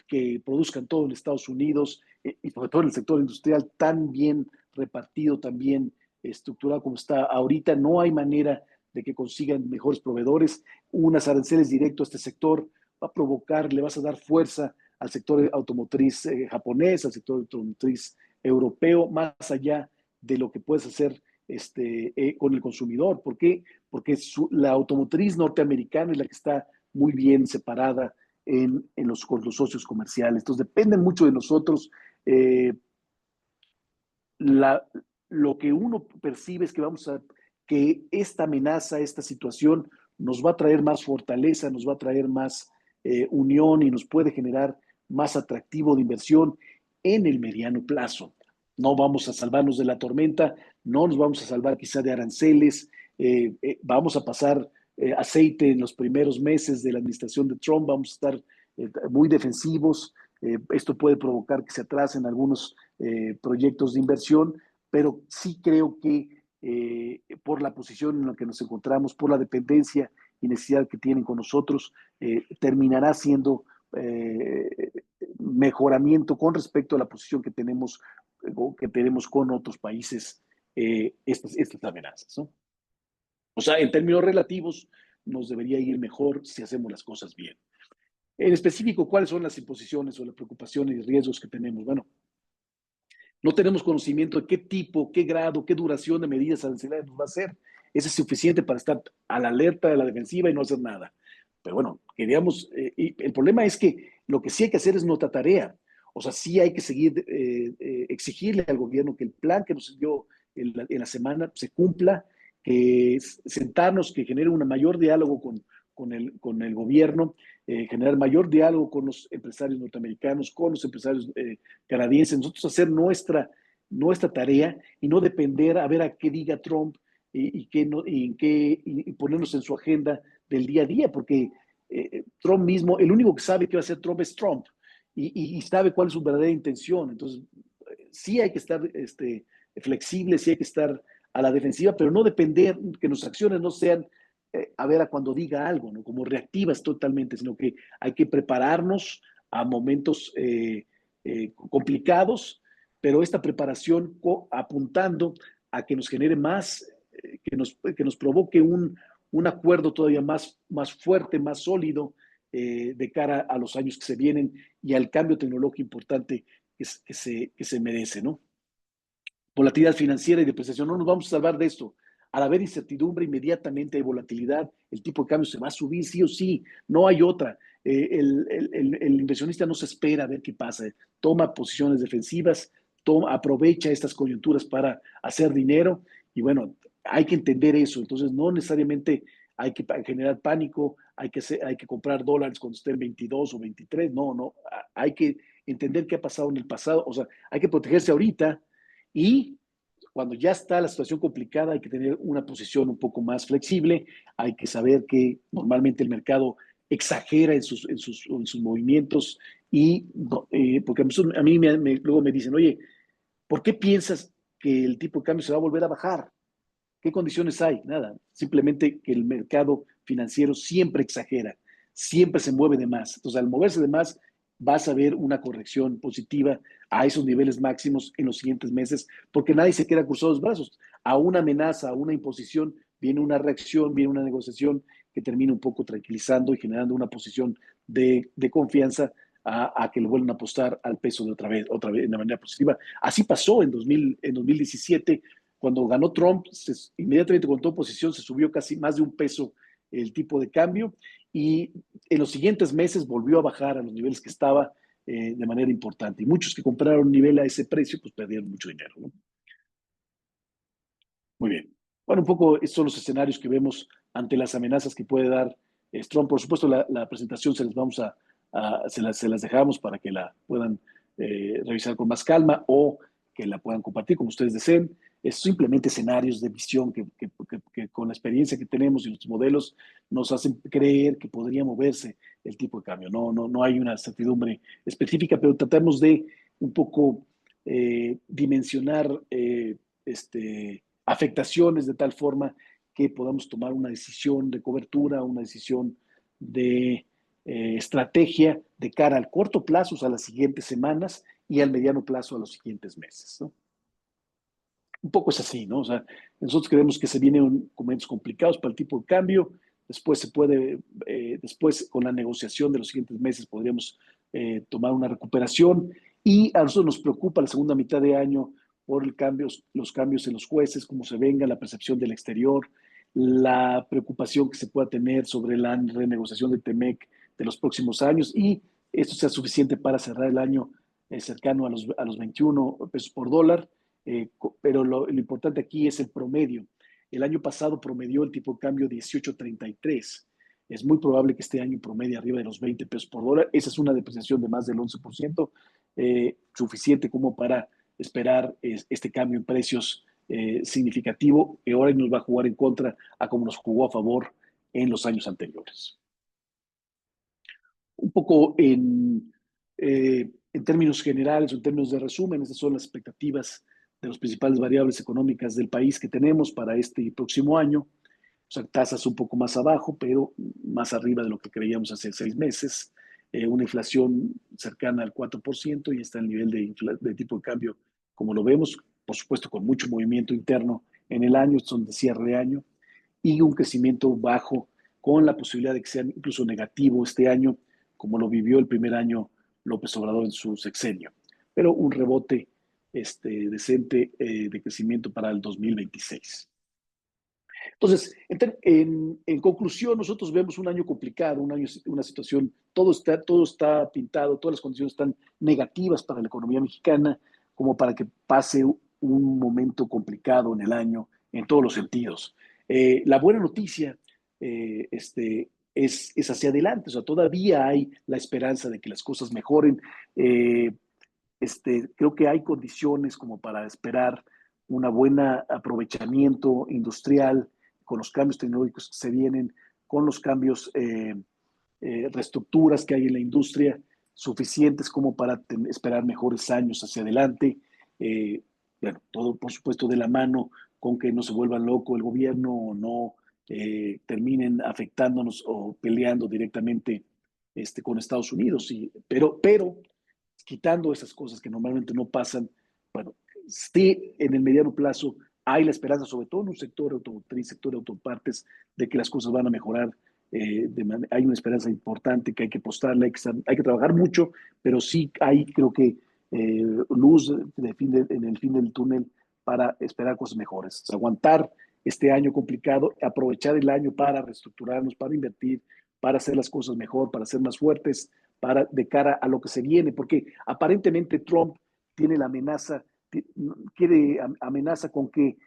[SPEAKER 2] que produzcan todo en Estados Unidos y sobre todo en el sector industrial tan bien repartido, tan bien estructurado como está ahorita, no hay manera de que consigan mejores proveedores. Unas aranceles directos a este sector va a provocar, le vas a dar fuerza al sector automotriz japonés, al sector automotriz europeo, más allá de lo que puedes hacer con el consumidor. ¿Por qué? Porque la automotriz norteamericana es la que está muy bien separada con los socios comerciales. Entonces dependen mucho de nosotros. Eh, la, lo que uno percibe es que esta amenaza, esta situación nos va a traer más fortaleza, nos va a traer más unión y nos puede generar más atractivo de inversión en el mediano plazo. No vamos a salvarnos de la tormenta, no nos vamos a salvar quizá de aranceles, vamos a pasar aceite en los primeros meses de la administración de Trump, vamos a estar muy defensivos, esto puede provocar que se atrasen algunos proyectos de inversión, pero sí creo que por la posición en la que nos encontramos, por la dependencia y necesidad que tienen con nosotros, terminará siendo mejoramiento con respecto a la posición que tenemos con otros países estas amenazas, ¿no? O sea, en términos relativos, nos debería ir mejor si hacemos las cosas bien. En específico, ¿cuáles son las imposiciones o las preocupaciones y riesgos que tenemos? Bueno, no tenemos conocimiento de qué tipo, qué grado, qué duración de medidas arancelarias nos va a hacer. Eso es suficiente para estar a la alerta de la defensiva y no hacer nada. Pero bueno, queríamos, y el problema es que lo que sí hay que hacer es nuestra tarea. O sea, sí hay que seguir, exigirle al gobierno que el plan que nos dio en la semana se cumpla, que sentarnos, que genere un mayor diálogo con el gobierno, generar mayor diálogo con los empresarios norteamericanos, con los empresarios canadienses, nosotros hacer nuestra tarea y no depender a ver a qué diga Trump y ponernos en su agenda del día a día, porque Trump mismo, el único que sabe qué va a hacer Trump es Trump y sabe cuál es su verdadera intención. Entonces, sí hay que estar flexibles, sí hay que estar a la defensiva, pero no depender, que nuestras acciones no sean a ver a cuando diga algo, ¿no? Como reactivas totalmente, sino que hay que prepararnos a momentos complicados, pero esta preparación apuntando a que nos genere más, que nos provoque un acuerdo todavía más fuerte, más sólido de cara a los años que se vienen y al cambio tecnológico importante que se merece, ¿no? Volatilidad financiera y depreciación, no nos vamos a salvar de esto. Al haber incertidumbre, inmediatamente hay volatilidad, el tipo de cambio se va a subir sí o sí, no hay otra. El inversionista no se espera a ver qué pasa, toma posiciones defensivas, aprovecha estas coyunturas para hacer dinero y bueno, hay que entender eso. Entonces, no necesariamente hay que generar pánico, hay que comprar dólares cuando esté en 22 o 23, no, hay que entender qué ha pasado en el pasado, o sea, hay que protegerse ahorita y cuando ya está la situación complicada hay que tener una posición un poco más flexible, hay que saber que normalmente el mercado exagera en sus movimientos y porque a mí luego me dicen, oye, ¿por qué piensas que el tipo de cambio se va a volver a bajar? ¿Qué condiciones hay? Nada, simplemente que el mercado financiero siempre exagera, siempre se mueve de más. Entonces, al moverse de más, vas a ver una corrección positiva a esos niveles máximos en los siguientes meses, porque nadie se queda cruzado los brazos. A una amenaza, a una imposición, viene una reacción, viene una negociación que termine un poco tranquilizando y generando una posición de confianza a que le vuelvan a apostar al peso de otra vez de manera positiva. Así pasó en 2017, cuando ganó Trump, inmediatamente con toda posición se subió casi más de un peso el tipo de cambio y en los siguientes meses volvió a bajar a los niveles que estaba de manera importante. Y muchos que compraron nivel a ese precio, pues perdieron mucho dinero, ¿no? Muy bien. Bueno, un poco estos son los escenarios que vemos ante las amenazas que puede dar Trump. Por supuesto, la presentación se las dejamos para que la puedan revisar con más calma o que la puedan compartir como ustedes deseen. Es simplemente escenarios de visión que con la experiencia que tenemos y los modelos nos hacen creer que podría moverse el tipo de cambio. No hay una certidumbre específica, pero tratamos de un poco dimensionar afectaciones de tal forma que podamos tomar una decisión de cobertura, una decisión de estrategia de cara al corto plazo, o sea, a las siguientes semanas, y al mediano plazo, a los siguientes meses, ¿no? Un poco es así, ¿no? O sea, nosotros creemos que se vienen momentos complicados para el tipo de cambio, después después con la negociación de los siguientes meses podríamos tomar una recuperación y a nosotros nos preocupa la segunda mitad de año por los cambios en los jueces, cómo se venga, la percepción del exterior, la preocupación que se pueda tener sobre la renegociación de TEMEC de los próximos años y esto sea suficiente para cerrar el año cercano a los 21 pesos por dólar. Pero lo importante aquí es el promedio. El año pasado promedió el tipo de cambio 18.33. Es muy probable que este año promedie arriba de los 20 pesos por dólar. Esa es una depreciación de más del 11%, suficiente como para esperar este cambio en precios significativo que ahora nos va a jugar en contra a como nos jugó a favor en los años anteriores. Un poco en términos generales o en términos de resumen, estas son las expectativas de las principales variables económicas del país que tenemos para este próximo año. O sea, tasas un poco más abajo, pero más arriba de lo que creíamos hace 6 meses. Una inflación cercana al 4% y está el nivel de tipo de cambio como lo vemos, por supuesto con mucho movimiento interno en el año, son de cierre de año, y un crecimiento bajo con la posibilidad de que sea incluso negativo este año, como lo vivió el primer año López Obrador en su sexenio, pero un rebote decente de crecimiento para el 2026. Entonces, en conclusión, nosotros vemos un año complicado, una situación, todo está pintado, todas las condiciones están negativas para la economía mexicana, como para que pase un momento complicado en el año, en todos los sentidos. La buena noticia es hacia adelante, o sea, todavía hay la esperanza de que las cosas mejoren. Creo que hay condiciones como para esperar un buen aprovechamiento industrial con los cambios tecnológicos que se vienen, con los cambios, reestructuras que hay en la industria, suficientes como para esperar mejores años hacia adelante. Bueno, todo por supuesto de la mano con que no se vuelvan loco el gobierno o no terminen afectándonos o peleando directamente con Estados Unidos. Pero quitando esas cosas que normalmente no pasan, bueno, sí, en el mediano plazo hay la esperanza, sobre todo en un sector automotriz, sector de autopartes, de que las cosas van a mejorar. Hay una esperanza importante que hay que apostarle, hay que trabajar mucho, pero sí hay, creo que, luz en el fin del túnel para esperar cosas mejores. Aguantar este año complicado, aprovechar el año para reestructurarnos, para invertir, para hacer las cosas mejor, para ser más fuertes, de cara a lo que se viene, porque aparentemente Trump tiene la amenaza, amenaza con que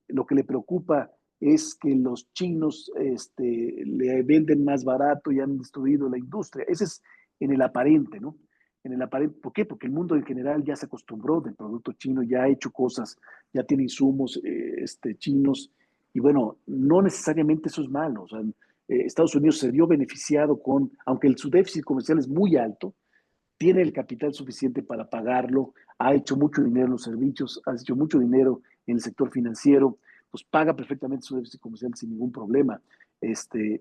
[SPEAKER 2] lo que le preocupa es que los chinos le venden más barato y han destruido la industria. Ese es en el aparente, ¿no? En el aparente, ¿por qué? Porque el mundo en general ya se acostumbró del producto chino, ya ha hecho cosas, ya tiene insumos chinos, y bueno, no necesariamente eso es malo. O sea, Estados Unidos se vio beneficiado aunque su déficit comercial es muy alto, tiene el capital suficiente para pagarlo, ha hecho mucho dinero en los servicios, ha hecho mucho dinero en el sector financiero, pues paga perfectamente su déficit comercial sin ningún problema.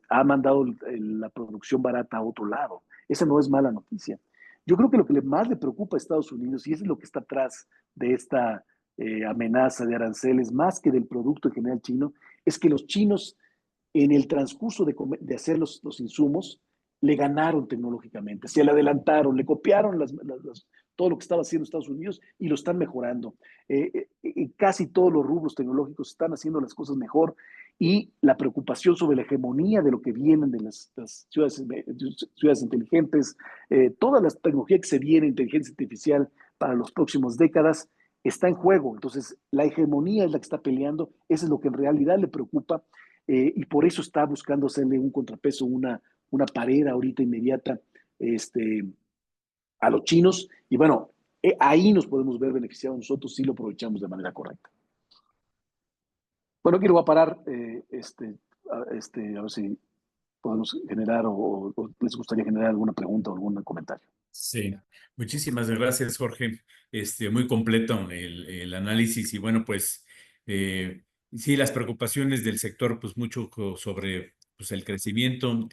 [SPEAKER 2] Ha mandado la producción barata a otro lado. Esa no es mala noticia. Yo creo que lo que más le preocupa a Estados Unidos, y eso es lo que está atrás de esta amenaza de aranceles, más que del producto en general chino, es que los chinos en el transcurso de hacer los insumos, le ganaron tecnológicamente, se le adelantaron, le copiaron todo lo que estaba haciendo Estados Unidos y lo están mejorando. Casi todos los rubros tecnológicos están haciendo las cosas mejor y la preocupación sobre la hegemonía de lo que vienen de las ciudades inteligentes, toda la tecnología que se viene, inteligencia artificial para las próximas décadas, está en juego. Entonces, la hegemonía es la que está peleando, eso es lo que en realidad le preocupa y por eso está buscando hacerle un contrapeso, una pared ahorita inmediata a los chinos. Y bueno, ahí nos podemos ver beneficiados nosotros si lo aprovechamos de manera correcta. Bueno, aquí lo voy a parar, a ver si podemos generar o les gustaría generar alguna pregunta o algún comentario.
[SPEAKER 1] Sí, muchísimas gracias, Jorge. Muy completo el análisis y bueno, pues sí, las preocupaciones del sector, pues mucho sobre pues, el crecimiento.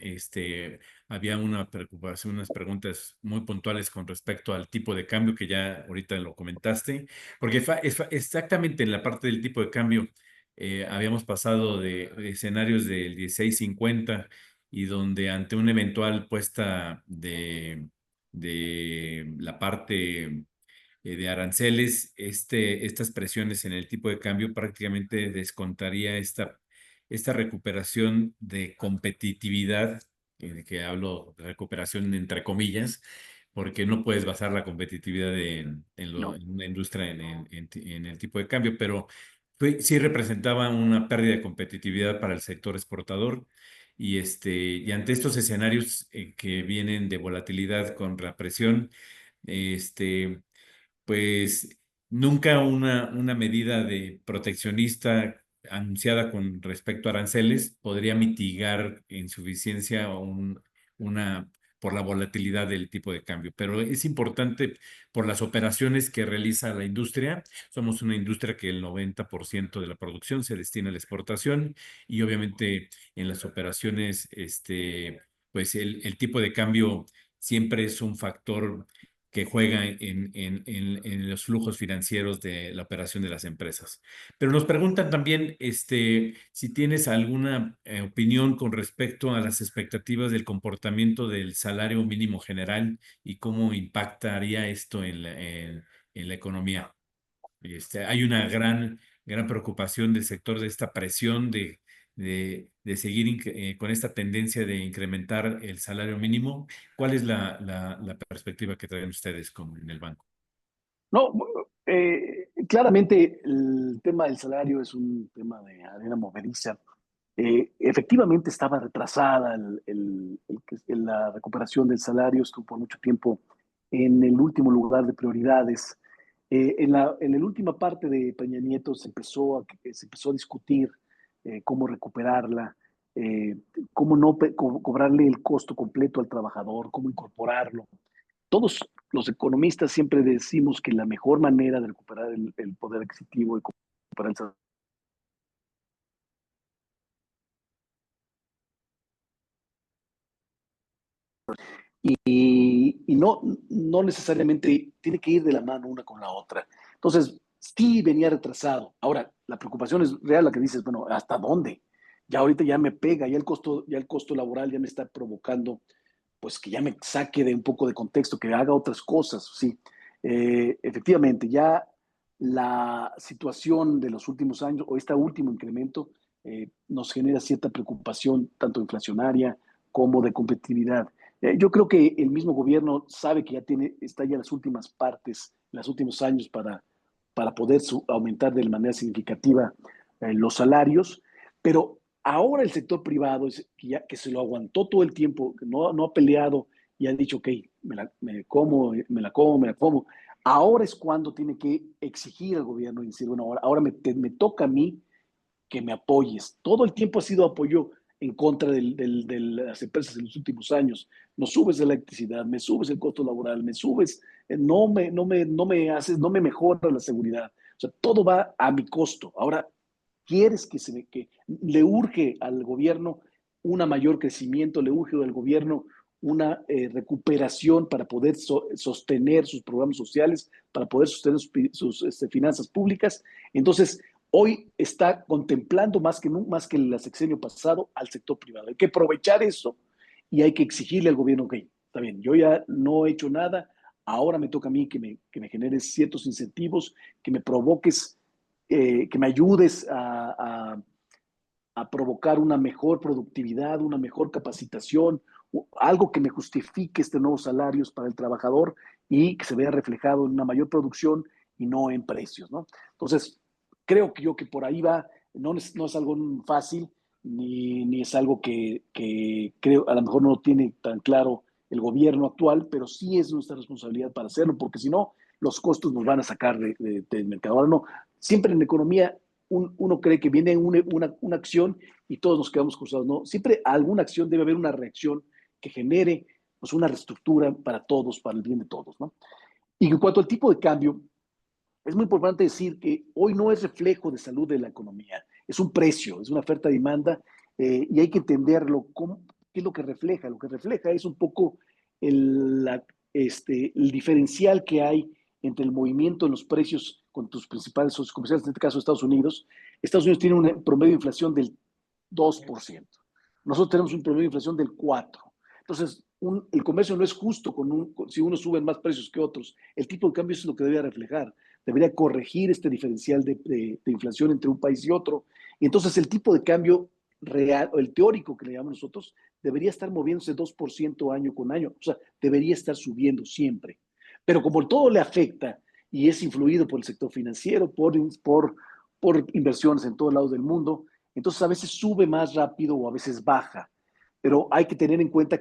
[SPEAKER 1] Había una preocupación, unas preguntas muy puntuales con respecto al tipo de cambio que ya ahorita lo comentaste, porque exactamente en la parte del tipo de cambio habíamos pasado de escenarios del 16.50 y donde ante una eventual puesta de la parte de aranceles, estas presiones en el tipo de cambio prácticamente descontaría esta recuperación de competitividad, de que hablo de recuperación entre comillas, porque no puedes basar la competitividad
[SPEAKER 2] No,
[SPEAKER 1] en una industria en el tipo de cambio, pero sí representaba una pérdida de competitividad para el sector exportador y ante estos escenarios que vienen de volatilidad con la presión, este, pues nunca una medida de proteccionista anunciada con respecto a aranceles podría mitigar en suficiencia una por la volatilidad del tipo de cambio. Pero es importante por las operaciones que realiza la industria. Somos una industria que el 90% de la producción se destina a la exportación y obviamente en las operaciones, pues el tipo de cambio siempre es un factor que juega en los flujos financieros de la operación de las empresas. Pero nos preguntan también si tienes alguna opinión con respecto a las expectativas del comportamiento del salario mínimo general y cómo impactaría esto en la economía. Hay una gran preocupación del sector de esta presión de seguir con esta tendencia de incrementar el salario mínimo. ¿Cuál es la perspectiva que traen ustedes en el banco?
[SPEAKER 2] no, claramente el tema del salario es un tema de arena movediza. Efectivamente estaba retrasada la recuperación del salario, estuvo por mucho tiempo en el último lugar de prioridades. En la última parte de Peña Nieto se empezó a discutir cómo recuperarla, eh, cómo no cobrarle el costo completo al trabajador, cómo incorporarlo. Todos los economistas siempre decimos que la mejor manera de recuperar el poder adquisitivo y recuperar el salario y no necesariamente tiene que ir de la mano una con la otra. Entonces, sí venía retrasado. Ahora, la preocupación es real, la que dices, bueno, ¿hasta dónde? Ya ahorita ya me pega, ya el costo laboral ya me está provocando, pues que ya me saque de un poco de contexto, que haga otras cosas, sí. Efectivamente, ya la situación de los últimos años o este último incremento nos genera cierta preocupación, tanto inflacionaria como de competitividad. Yo creo que el mismo gobierno sabe que está ya en las últimas partes, en los últimos años para poder aumentar de manera significativa los salarios, pero ahora el sector privado, que se lo aguantó todo el tiempo, que no ha peleado y ha dicho, ok, me la como. Ahora es cuando tiene que exigir al gobierno y decir, bueno, ahora me toca a mí que me apoyes. Todo el tiempo ha sido apoyo en contra de las empresas en los últimos años. No subes la electricidad, me subes el costo laboral, me subes, no me mejora la seguridad. O sea, todo va a mi costo. Ahora, quieres que le urge al gobierno un mayor crecimiento, le urge al gobierno una recuperación para poder sostener sus programas sociales, para poder sostener sus finanzas públicas. Entonces, hoy está contemplando más que el sexenio pasado al sector privado. Hay que aprovechar eso y hay que exigirle al gobierno, ok, está bien, yo ya no he hecho nada, ahora me toca a mí que me generes ciertos incentivos, que me provoques, que me ayudes a provocar una mejor productividad, una mejor capacitación, algo que me justifique estos nuevos salarios para el trabajador y que se vea reflejado en una mayor producción y no en precios, ¿no? Entonces, creo que yo que por ahí va, no es algo fácil, ni es algo que creo a lo mejor no lo tiene tan claro el gobierno actual, pero sí es nuestra responsabilidad para hacerlo, porque si no, los costos nos van a sacar del mercado. Ahora no, siempre en economía uno cree que viene una acción y todos nos quedamos cruzados. No, siempre alguna acción debe haber una reacción que genere pues, una reestructura para todos, para el bien de todos. ¿No? Y en cuanto al tipo de cambio, es muy importante decir que hoy no es reflejo de salud de la economía, es un precio, es una oferta-demanda y hay que entenderlo. ¿Qué es lo que refleja? Lo que refleja es un poco el diferencial que hay entre el movimiento en los precios con tus principales socios comerciales, en este caso Estados Unidos. Estados Unidos tiene un promedio de inflación del 2%. Nosotros tenemos un promedio de inflación del 4%. Entonces, el comercio no es justo si unos suben más precios que otros. El tipo de cambio es lo que debería reflejar. Debería corregir este diferencial de inflación entre un país y otro. Y entonces el tipo de cambio real, o el teórico que le llamamos nosotros, debería estar moviéndose 2% año con año. O sea, debería estar subiendo siempre. Pero como todo le afecta y es influido por el sector financiero, por inversiones en todos lados del mundo, entonces a veces sube más rápido o a veces baja. Pero hay que tener en cuenta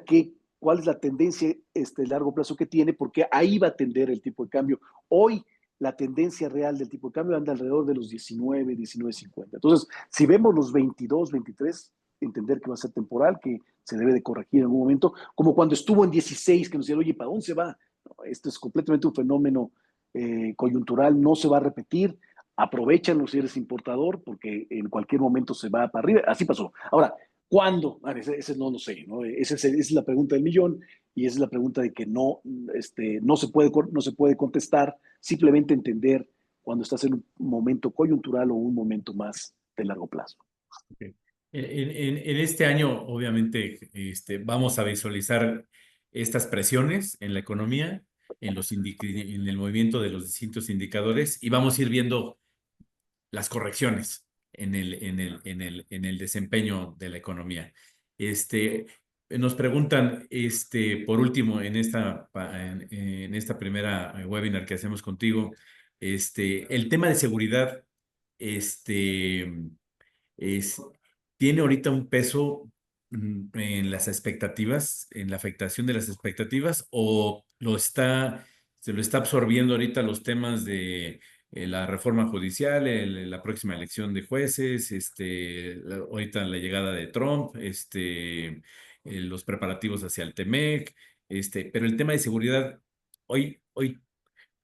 [SPEAKER 2] cuál es la tendencia de largo plazo que tiene, porque ahí va a tender el tipo de cambio. Hoy la tendencia real del tipo de cambio anda alrededor de los 19, 19.50. Entonces, si vemos los 22, 23, entender que va a ser temporal, que se debe de corregir en algún momento, como cuando estuvo en 16, que nos decían, oye, ¿para dónde se va? No, esto es completamente un fenómeno coyuntural, no se va a repetir. Aprovechan si eres importador, porque en cualquier momento se va para arriba. Así pasó. Ahora, ¿cuándo? Ese no lo sé, ¿no? Esa es la pregunta del millón y esa es la pregunta de que no se puede contestar, simplemente entender cuando estás en un momento coyuntural o un momento más de largo plazo.
[SPEAKER 1] Ok. En este año, obviamente, vamos a visualizar estas presiones en la economía, en el movimiento de los distintos indicadores y vamos a ir viendo las correcciones en el desempeño de la economía. Nos preguntan, por último, en esta primera webinar que hacemos contigo, el tema de seguridad, este, es, tiene ahorita un peso en las expectativas, en la afectación de las expectativas, o se lo está absorbiendo ahorita los temas de la reforma judicial, la próxima elección de jueces, ahorita la llegada de Trump, los preparativos hacia el TEMEC, pero el tema de seguridad hoy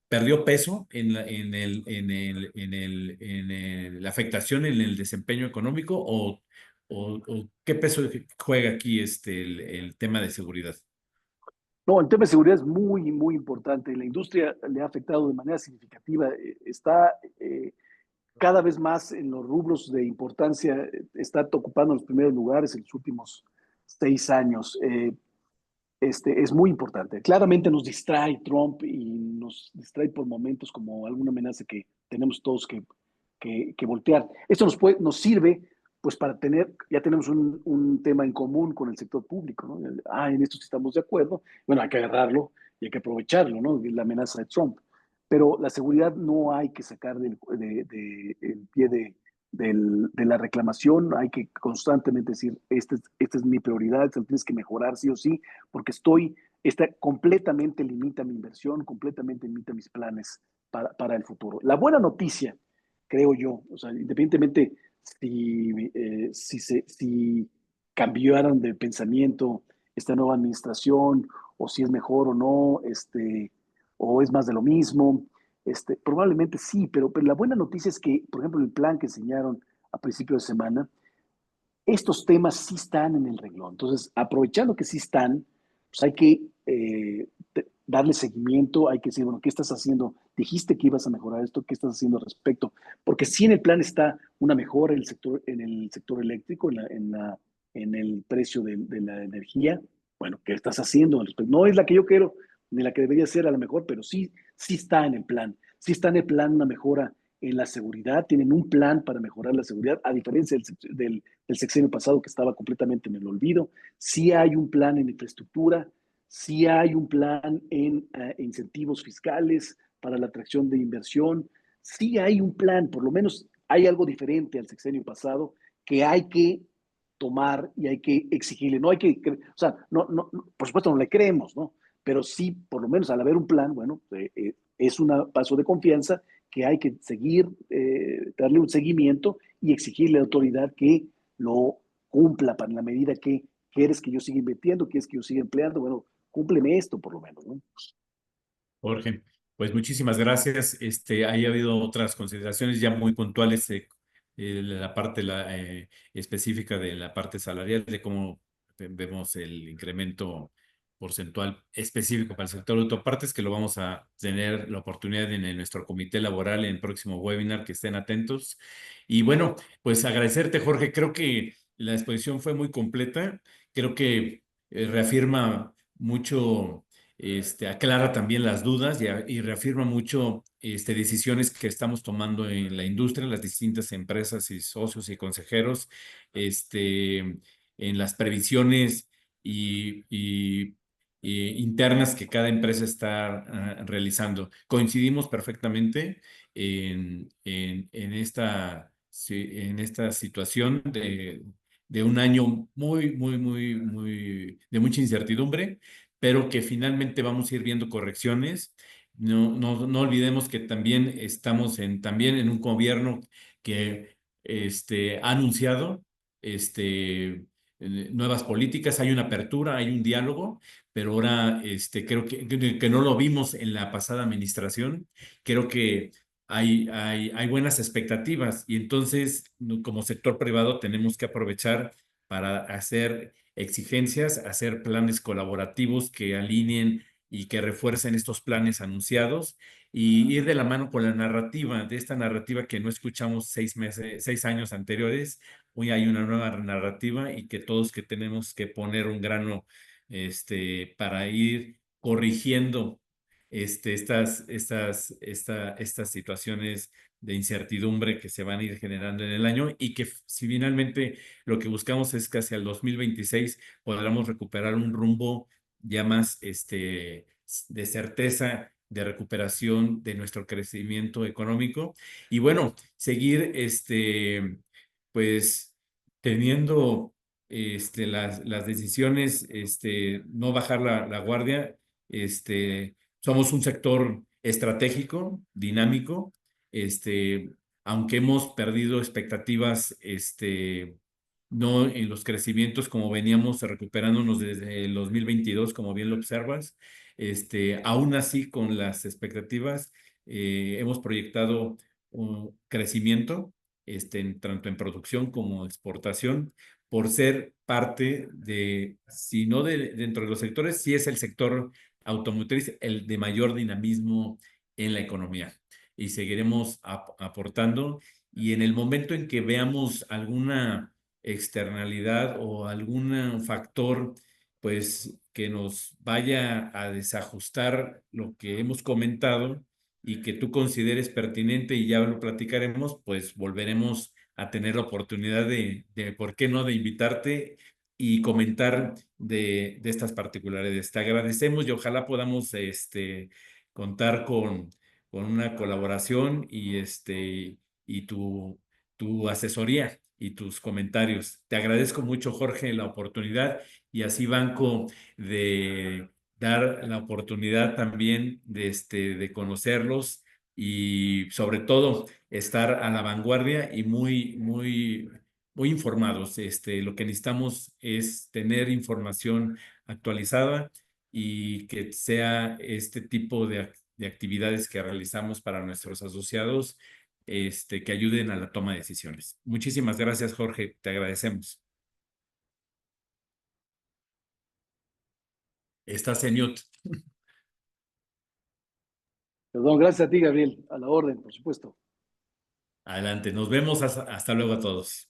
[SPEAKER 1] perdió peso la afectación en el desempeño económico o qué peso juega aquí el tema de seguridad.
[SPEAKER 2] No, el tema de seguridad es muy, muy importante. La industria le ha afectado de manera significativa. Está cada vez más en los rubros de importancia, está ocupando los primeros lugares en los últimos 6 años. Es muy importante. Claramente nos distrae Trump y nos distrae por momentos como alguna amenaza que tenemos todos que voltear. Esto nos sirve pues para ya tenemos un tema en común con el sector público, ¿no? En esto sí estamos de acuerdo, bueno, hay que agarrarlo y hay que aprovecharlo, ¿no? La amenaza de Trump. Pero la seguridad no hay que sacar el pie de la reclamación, hay que constantemente decir, esta es mi prioridad, esto tienes que mejorar sí o sí, porque completamente limita mi inversión, completamente limita mis planes para el futuro. La buena noticia, creo yo, o sea, independientemente si cambiaron de pensamiento esta nueva administración, o si es mejor o no, o es más de lo mismo, probablemente sí, pero la buena noticia es que, por ejemplo, el plan que enseñaron a principio de semana, estos temas sí están en el renglón. Entonces, aprovechando que sí están, pues hay que darle seguimiento, hay que decir, bueno, ¿qué estás haciendo? Dijiste que ibas a mejorar esto, ¿qué estás haciendo al respecto? Porque sí en el plan está una mejora en el sector eléctrico, en el precio de la energía. Bueno, ¿qué estás haciendo al respecto? No es la que yo quiero, ni la que debería ser a lo mejor, pero sí, sí está en el plan. Sí está en el plan una mejora en la seguridad, tienen un plan para mejorar la seguridad, a diferencia del sexenio pasado que estaba completamente en el olvido. Sí hay un plan en infraestructura, sí hay un plan en incentivos fiscales para la atracción de inversión, sí hay un plan, por lo menos hay algo diferente al sexenio pasado que hay que tomar y hay que exigirle. No hay que, o sea, por supuesto no le creemos, ¿no? Pero sí, por lo menos al haber un plan, bueno, es un paso de confianza que hay que seguir, darle un seguimiento y exigirle a la autoridad que lo cumpla para la medida que quieres que yo siga invirtiendo, quieres que yo siga empleando, bueno, cúmpleme esto por lo menos, ¿no?
[SPEAKER 1] Jorge, pues muchísimas gracias. Ahí ha habido otras consideraciones ya muy puntuales, la parte específica de la parte salarial, de cómo vemos el incremento porcentual específico para el sector de autopartes, que lo vamos a tener la oportunidad en nuestro comité laboral en el próximo webinar, que estén atentos. Y bueno, pues agradecerte, Jorge. Creo que la exposición fue muy completa. Creo que reafirma mucho, aclara también las dudas y reafirma mucho, decisiones que estamos tomando en la industria, las distintas empresas y socios y consejeros, en las previsiones internas que cada empresa está realizando. Coincidimos perfectamente en esta situación de un año de mucha incertidumbre, pero que finalmente vamos a ir viendo correcciones. No olvidemos que también estamos también en un gobierno que ha anunciado nuevas políticas, hay una apertura, hay un diálogo, pero ahora creo que no lo vimos en la pasada administración. Creo que hay buenas expectativas y entonces como sector privado tenemos que aprovechar para hacer exigencias, hacer planes colaborativos que alineen y que refuercen estos planes anunciados y ir de la mano con la narrativa, de esta narrativa que no escuchamos 6 meses, 6 años anteriores. Hoy hay una nueva narrativa y que todos que tenemos que poner un grano, para ir corrigiendo, estas situaciones de incertidumbre que se van a ir generando en el año y que si finalmente lo que buscamos es que hacia el 2026 podamos recuperar un rumbo ya más, de certeza, de recuperación de nuestro crecimiento económico y bueno, seguir, pues teniendo, las decisiones, no bajar la guardia. Somos un sector estratégico, dinámico, aunque hemos perdido expectativas, no en los crecimientos como veníamos recuperándonos desde el 2022, como bien lo observas, aún así con las expectativas, hemos proyectado un crecimiento, tanto en producción como exportación, por ser parte si no dentro de los sectores, sí es el sector automotriz el de mayor dinamismo en la economía. Y seguiremos aportando. Y en el momento en que veamos alguna externalidad o algún factor, pues que nos vaya a desajustar lo que hemos comentado y que tú consideres pertinente y ya lo platicaremos, pues volveremos a tener la oportunidad ¿por qué no?, de invitarte y comentar de estas particularidades. Te agradecemos y ojalá podamos, contar con una colaboración y tu asesoría y tus comentarios. Te agradezco mucho, Jorge, la oportunidad y así Banco de dar la oportunidad también de conocerlos y sobre todo estar a la vanguardia y muy informados. Lo que necesitamos es tener información actualizada y que sea este tipo de actividades que realizamos para nuestros asociados, que ayuden a la toma de decisiones. Muchísimas gracias, Jorge. Te agradecemos. Estás en mute.
[SPEAKER 2] Perdón, gracias a ti, Gabriel, a la orden, por supuesto.
[SPEAKER 1] Adelante, nos vemos, hasta luego a todos.